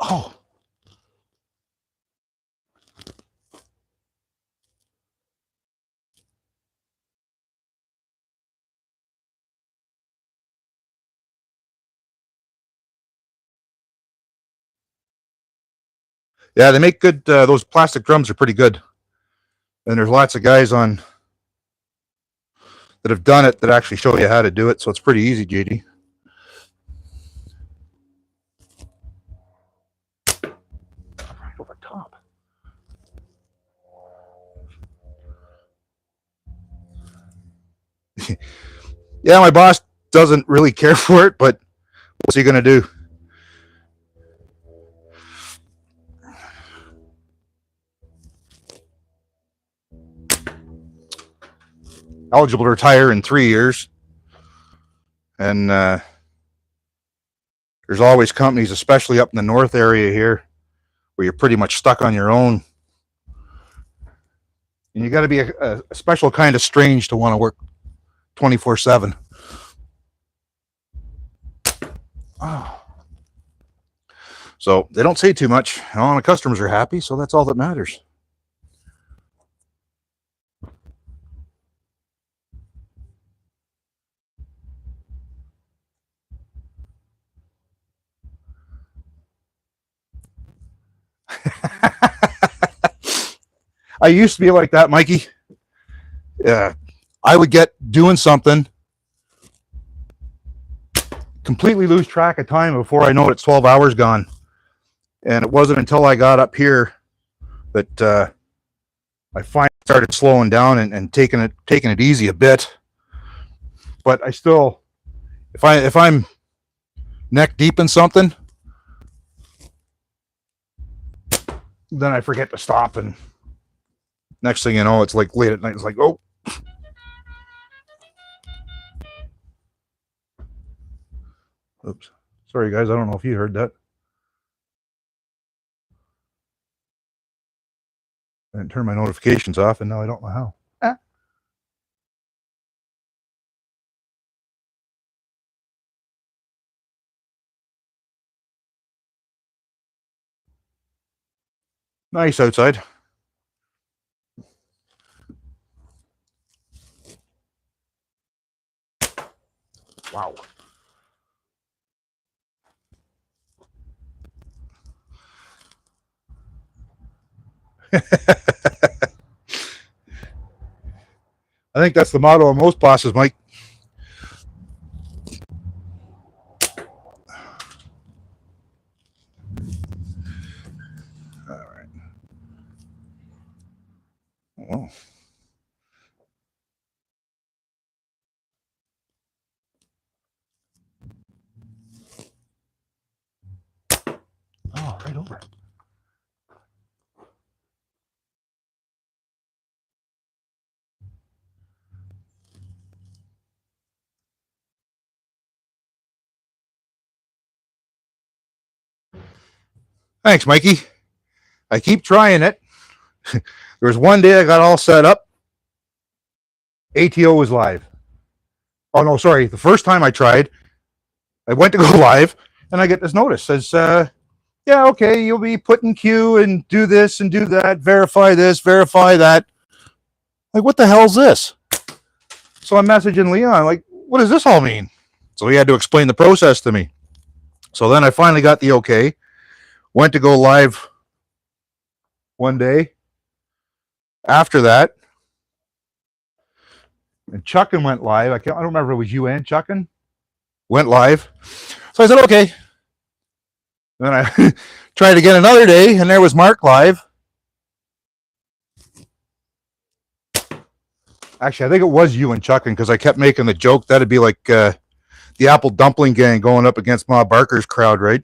Oh. Yeah, they make good, those plastic drums are pretty good. And there's lots of guys on that have done it that actually show you how to do it. So it's pretty easy, JD. Right over top. Yeah, my boss doesn't really care for it, but what's he going to do? eligible to retire in 3 years. And there's always companies, especially up in the north area here, where you're pretty much stuck on your own. And you got to be a special kind of strange to want to work 24/7. Oh. So they don't say too much. All the customers are happy, so that's all that matters. I used to be like that, Mikey. I would get doing something, completely lose track of time before I know it's 12 hours gone. And it wasn't until I got up here that I finally started slowing down and taking it easy a bit. But I still, if I'm neck deep in something, then I forget to stop, and next thing you know, it's like late at night. It's like, oh. Oops. Sorry, guys. I don't know if you heard that. I didn't turn my notifications off, and now I don't know how. Nice outside. Wow. I think that's the motto of most bosses, Mike. All right. Oh. Oh, right over. Thanks, Mikey. I keep trying it. There was one day I got all set up. ATO was live. Oh, no, sorry. The first time I tried, I went to go live, and I get this notice. Says, yeah, okay, you'll be put in queue and do this and do that, verify this, verify that. Like, what the hell's this? So I'm messaging Leon, like, what does this all mean? So he had to explain the process to me. So then I finally got the okay. Went to go live one day. After that, and Chuckin went live. I don't remember if it was you and Chuckin went live. So I said, okay. Then I tried again another day, and there was Mark live. Actually, I think it was you and Chuckin, because I kept making the joke that'd be like the Apple Dumpling Gang going up against Ma Barker's crowd, right?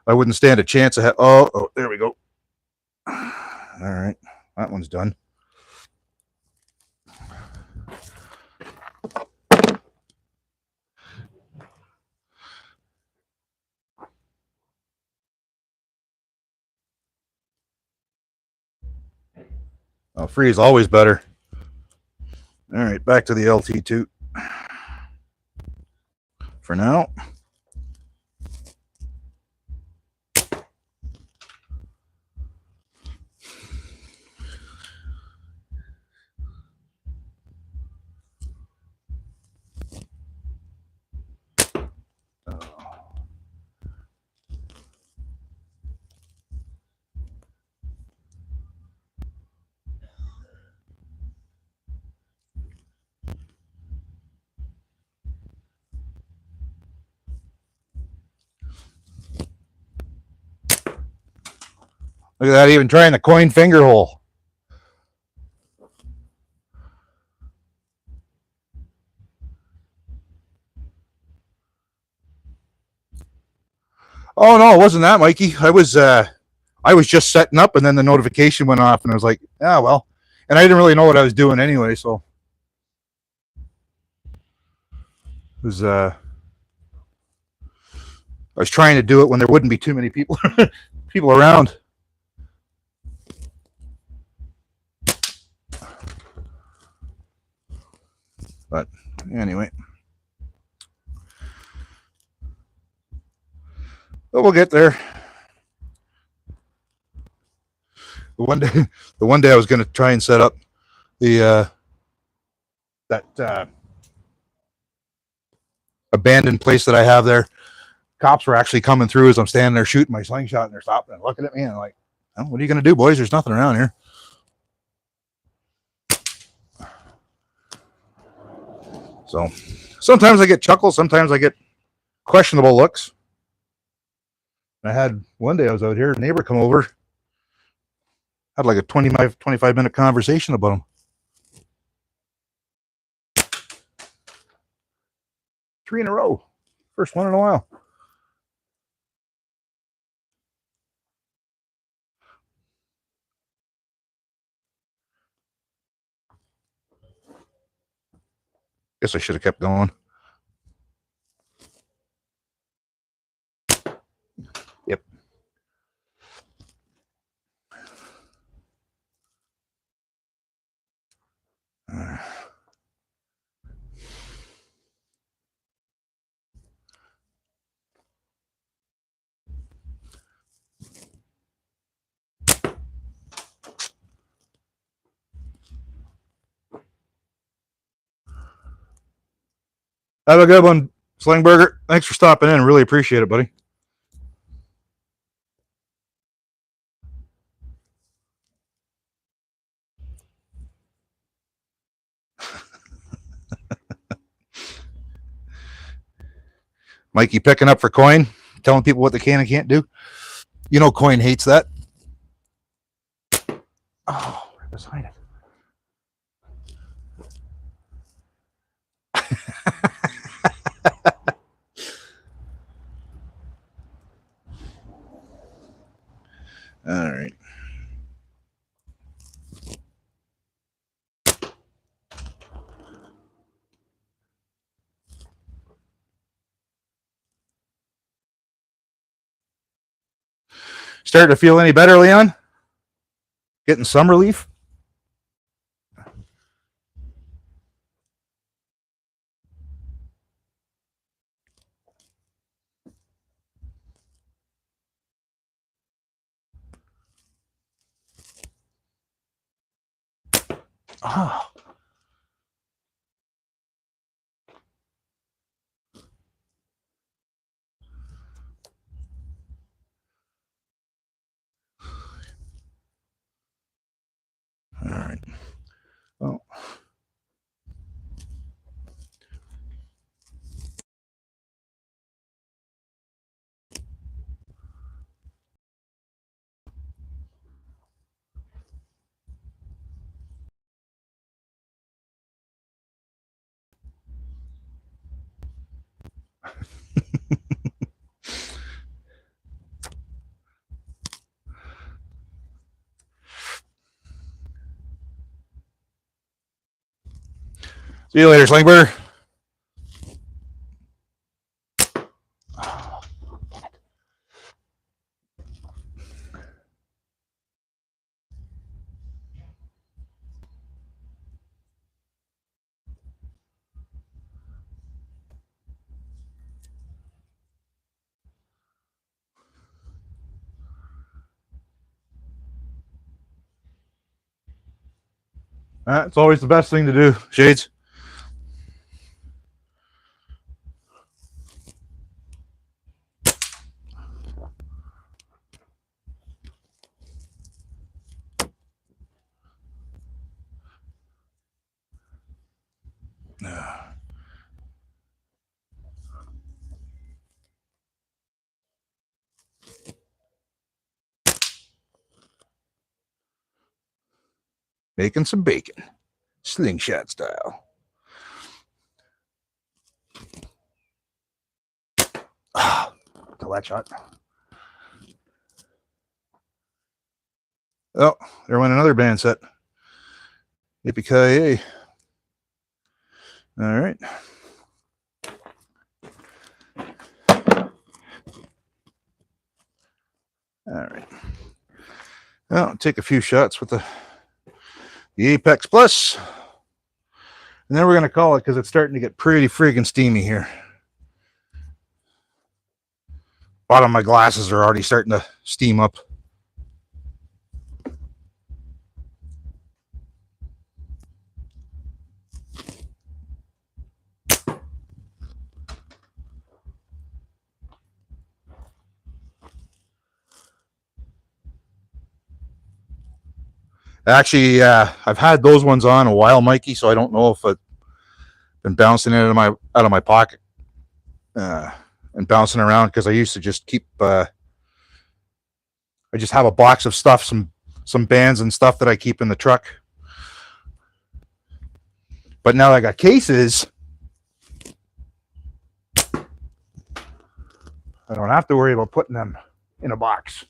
I wouldn't stand a chance. Oh, there we go. All right, that one's done. Oh, free is always better. All right, back to the LT2 for now. Look at that, even trying the coin finger hole. Oh no, it wasn't that, Mikey. I was just setting up, and then the notification went off, and I was like, yeah, well. And I didn't really know what I was doing anyway, so was I was trying to do it when there wouldn't be too many people around. But anyway, but we'll get there. The one day I was going to try and set up the that abandoned place that I have there. Cops were actually coming through as I'm standing there shooting my slingshot, and they're stopping and looking at me and like, oh, what are you going to do, boys? There's nothing around here. So sometimes I get chuckles, sometimes I get questionable looks. I had one day I was out here, a neighbor come over, had like a 25 minute conversation about him. 3 in a row. First one in a while. Guess I should have kept going. Yep. Have a good one, Slingburger. Thanks for stopping in. Really appreciate it, buddy. Mikey picking up for Coin, telling people what they can and can't do. You know Coin hates that. Oh, right beside it. All right. Starting to feel any better, Leon? Getting some relief? Oh. All right. Well. See you later, Slingburger. It's always the best thing to do, Shades. Making some bacon, slingshot style. Till that shot. Oh, there went another band set. Yippee-ki-yay. All right. All right. Well, take a few shots with the Apex Plus. And then we're going to call it because it's starting to get pretty freaking steamy here. Bottom of my glasses are already starting to steam up. Actually, I've had those ones on a while, Mikey, so I don't know if I've been bouncing out of my pocket and bouncing around because I used to just keep. I just have a box of stuff, some bands and stuff that I keep in the truck. But now I got cases, I don't have to worry about putting them in a box.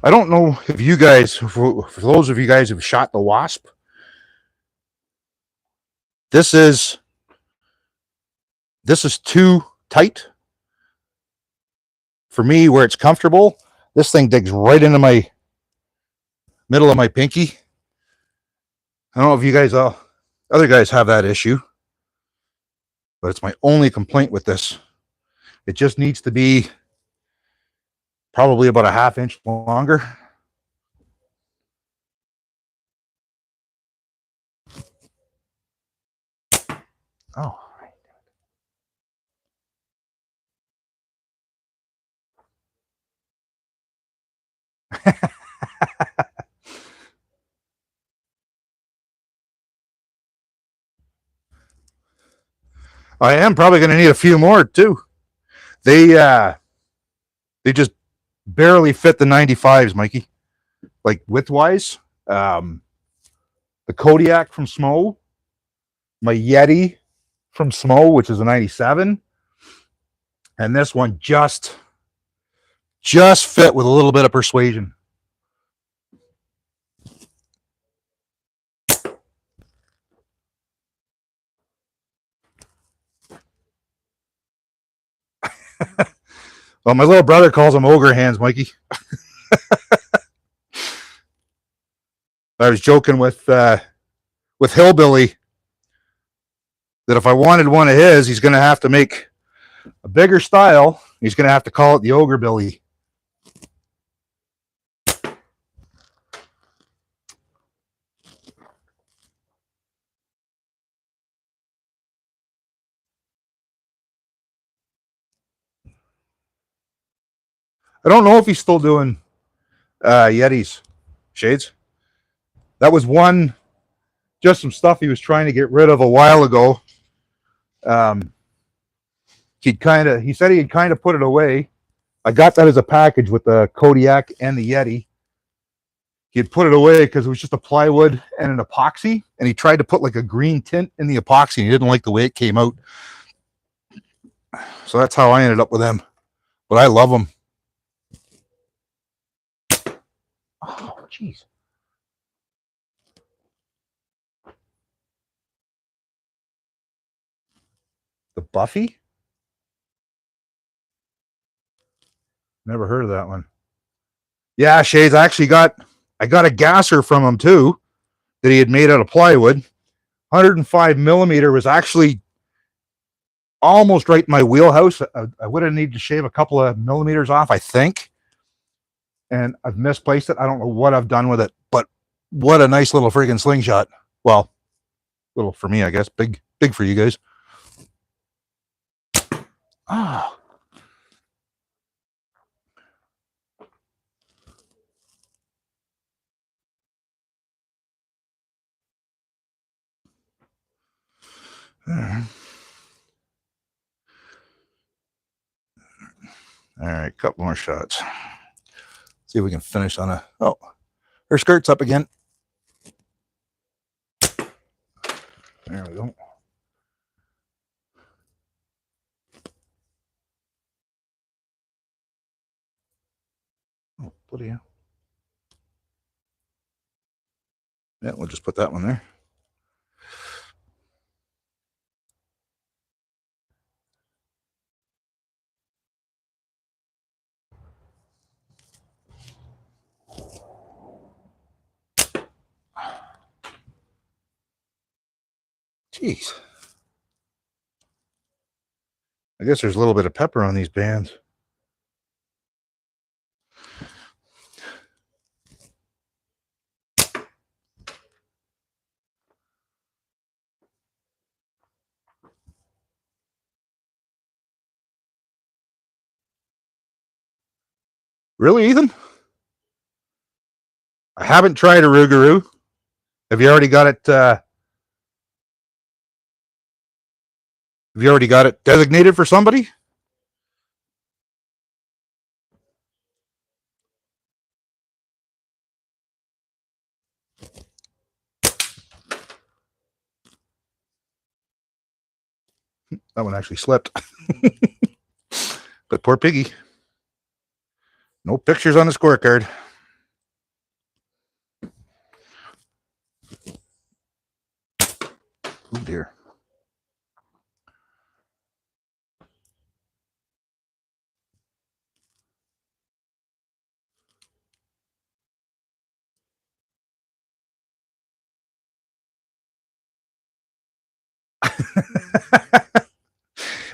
I don't know if you guys, for those of you guys who've shot the Wasp, this is too tight for me where it's comfortable. This thing digs right into my middle of my pinky. I don't know if you guys, other guys have that issue, but it's my only complaint with this. It just needs to be probably about a ½ inch longer. Oh. I am probably going to need a few more too. They just barely fit the 95s, Mikey. Like width-wise, the Kodiak from Smo, my Yeti from Smo, which is a 97, and this one just fit with a little bit of persuasion. Well, my little brother calls them ogre hands, Mikey. I was joking with Hillbilly that if I wanted one of his, he's going to have to make a bigger style. He's going to have to call it the Ogre Billy. I don't know if he's still doing Yetis, Shades. That was one, just some stuff he was trying to get rid of a while ago. He said he'd kind of put it away. I got that as a package with the Kodiak and the Yeti. He had put it away because it was just a plywood and an epoxy, and he tried to put like a green tint in the epoxy, and he didn't like the way it came out. So that's how I ended up with them. But I love them. Oh, jeez. The Buffy? Never heard of that one. Yeah, Shades, I got a gasser from him too that he had made out of plywood. 105 millimeter was actually almost right in my wheelhouse. I would have needed to shave a couple of millimeters off, I think. And I've misplaced it. I don't know what I've done with it, but what a nice little friggin' slingshot. Well, little for me, I guess. Big for you guys. Oh. All right, couple more shots. See if we can finish on a. Oh, her skirt's up again. There we go. Bloody hell. Yeah, we'll just put that one there. Jeez. I guess there's a little bit of pepper on these bands. Really, Ethan? I haven't tried a Rougarou. Have you already got it? Have you already got it designated for somebody? That one actually slipped. But poor piggy. No pictures on the scorecard. Oh dear.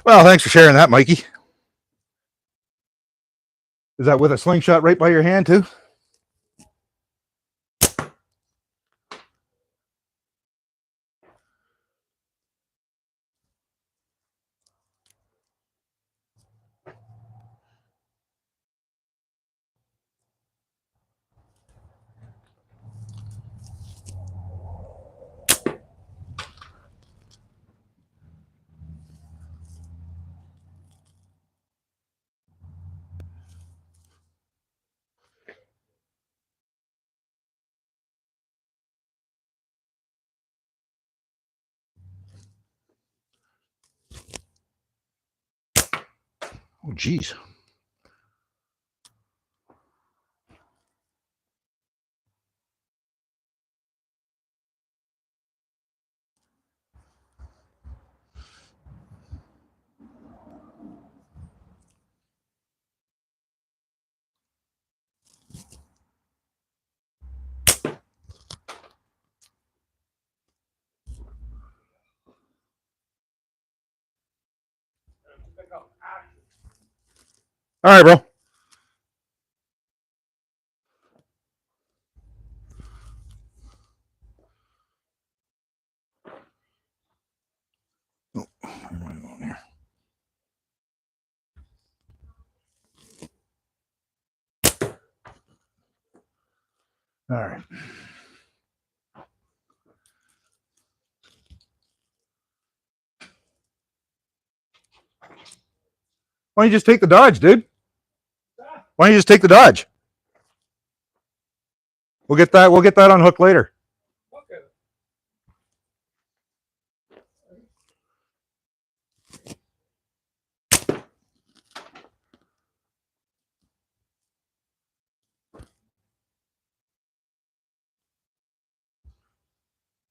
Well, thanks for sharing that, Mikey. Is that with a slingshot right by your hand too? Oh, geez. All right, bro. Oh, where am I going here? All right. Why don't you just take the Dodge, dude? Why don't you just take the Dodge? We'll get that. We'll get that on hook later.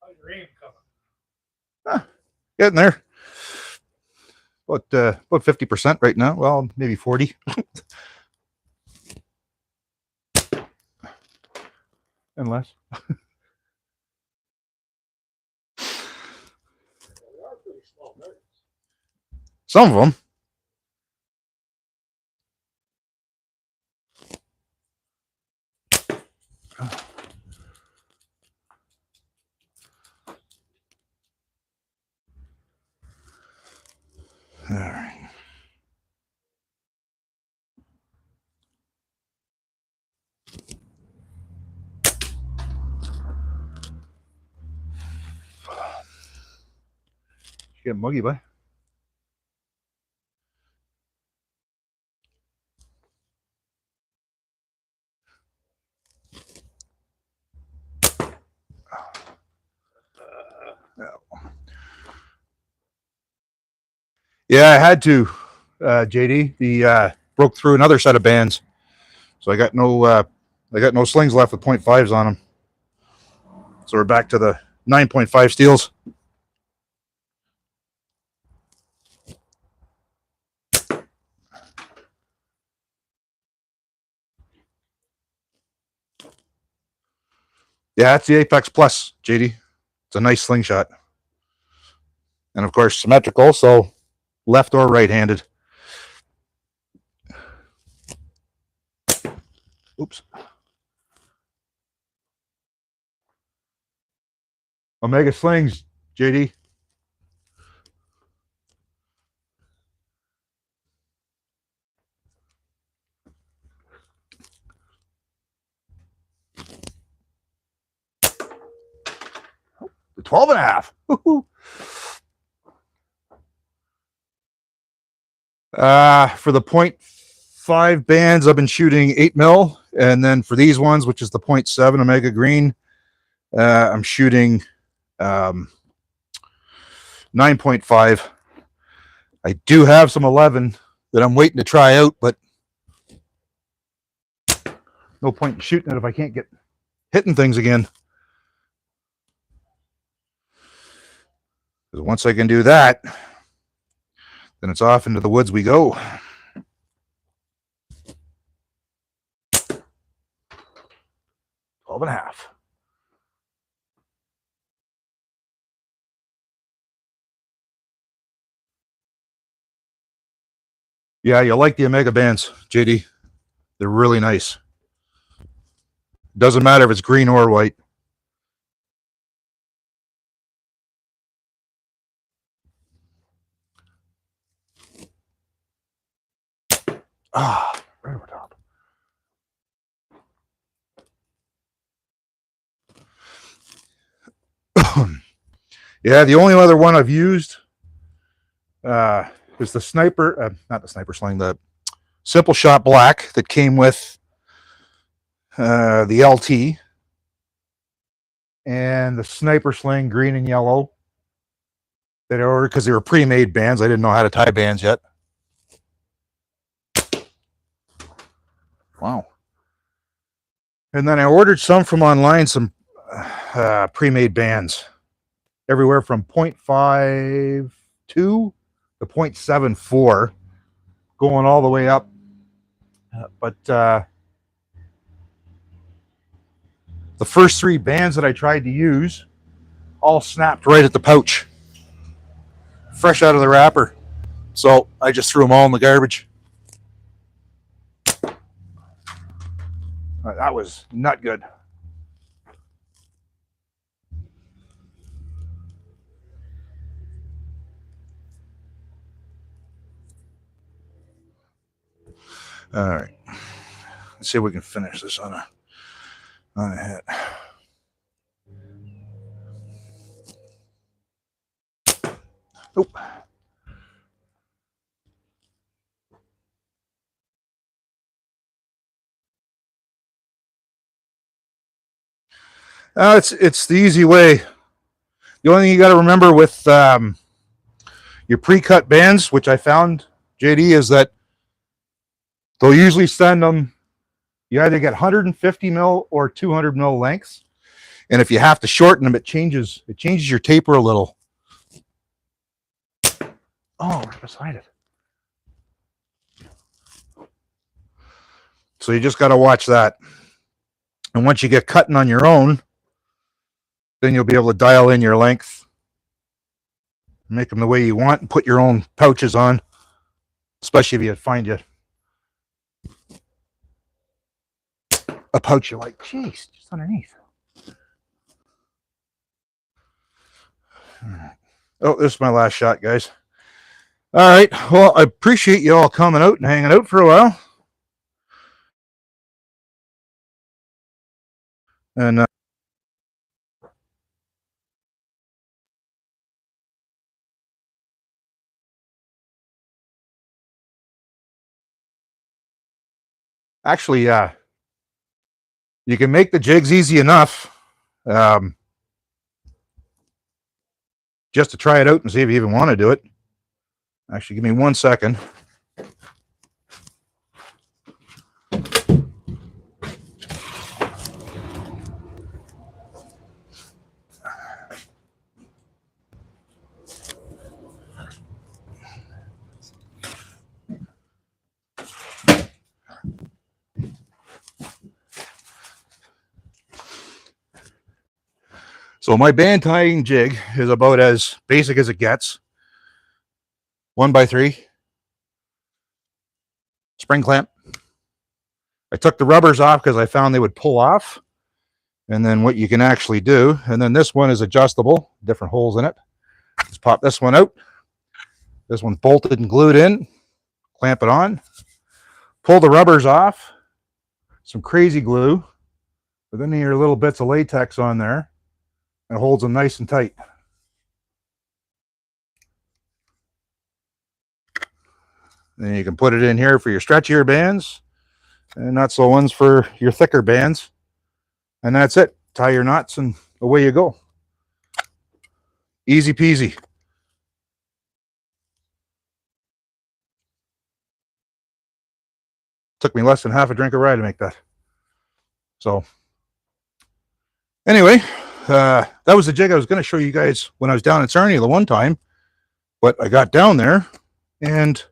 How's your aim coming? Getting there. About 50% right now. Well, maybe 40. And less. They are pretty small birds. Some of them. All right. Get muggy, boy. Yeah, I had to, JD. The broke through another set of bands, So I got no slings left with 0.5s on them. So we're back to the 9.5 steels. Yeah, it's the Apex Plus, JD. It's a nice slingshot. And of course, symmetrical, so left or right-handed. Oops. Omega slings, JD. The 12.5. For the 0.5 bands, I've been shooting 8 mil, and then for these ones, which is the 0.7 Omega Green, I'm shooting 9.5. I do have some 11 that I'm waiting to try out, but no point in shooting it if I can't get hitting things again. Because once I can do that, then it's off into the woods we go. Twelve and a half. Yeah, you'll like the Omega bands, JD. They're really nice. Doesn't matter if it's green or white. Ah, right over top. Yeah, the only other one I've used is the sniper, not the sniper sling, the Simple Shot Black that came with the LT, and the sniper sling green and yellow that I ordered because they were pre-made bands. I didn't know how to tie bands yet. Wow. And then I ordered some from online, some pre-made bands, everywhere from 0.52 to 0.74, going all the way up. But the first 3 bands that I tried to use all snapped right at the pouch, fresh out of the wrapper. So I just threw them all in the garbage. That was not good. All right. Let's see if we can finish this on a hit. Nope. It's the easy way. The only thing you got to remember with your pre-cut bands, which I found, JD, is that they'll usually send them. You either get 150 mil or 200 mil lengths, and if you have to shorten them, it changes your taper a little. Oh, right beside it. So you just got to watch that. And once you get cutting on your own, then you'll be able to dial in your length, make them the way you want, and put your own pouches on, especially if you find a pouch you like. Jeez, just underneath. Oh, this is my last shot, guys. All right. Well, I appreciate you all coming out and hanging out for a while. And actually, you can make the jigs easy enough just to try it out and see if you even want to do it. Actually, give me 1 second. So my band tying jig is about as basic as it gets. 1x3 spring clamp. I took the rubbers off because I found they would pull off. And then what you can actually do, and then this one is adjustable, different holes in it. Just pop this one out. This one's bolted and glued in. Clamp it on. Pull the rubbers off. Some crazy glue. But then your little bits of latex on there. It holds them nice and tight. Then you can put it in here for your stretchier bands, and not so ones for your thicker bands. And that's it. Tie your knots and away you go. Easy peasy. Took me less than half a drink of rye to make that. So anyway, that was the jig I was going to show you guys when I was down in Sarnia the one time. But I got down there, and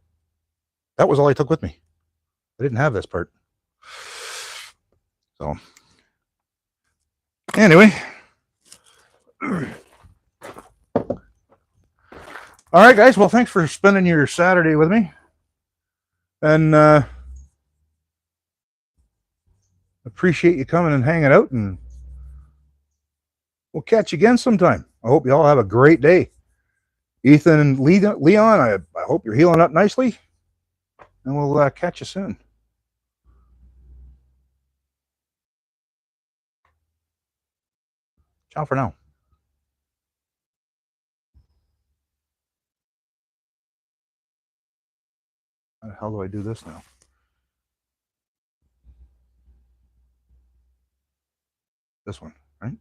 that was all I took with me. I didn't have this part. So anyway. All right, guys. Well, thanks for spending your Saturday with me. And appreciate you coming and hanging out, and we'll catch you again sometime. I hope you all have a great day. Ethan and Leon, I hope you're healing up nicely, and we'll catch you soon. Ciao for now. How do I do this now? This one, right?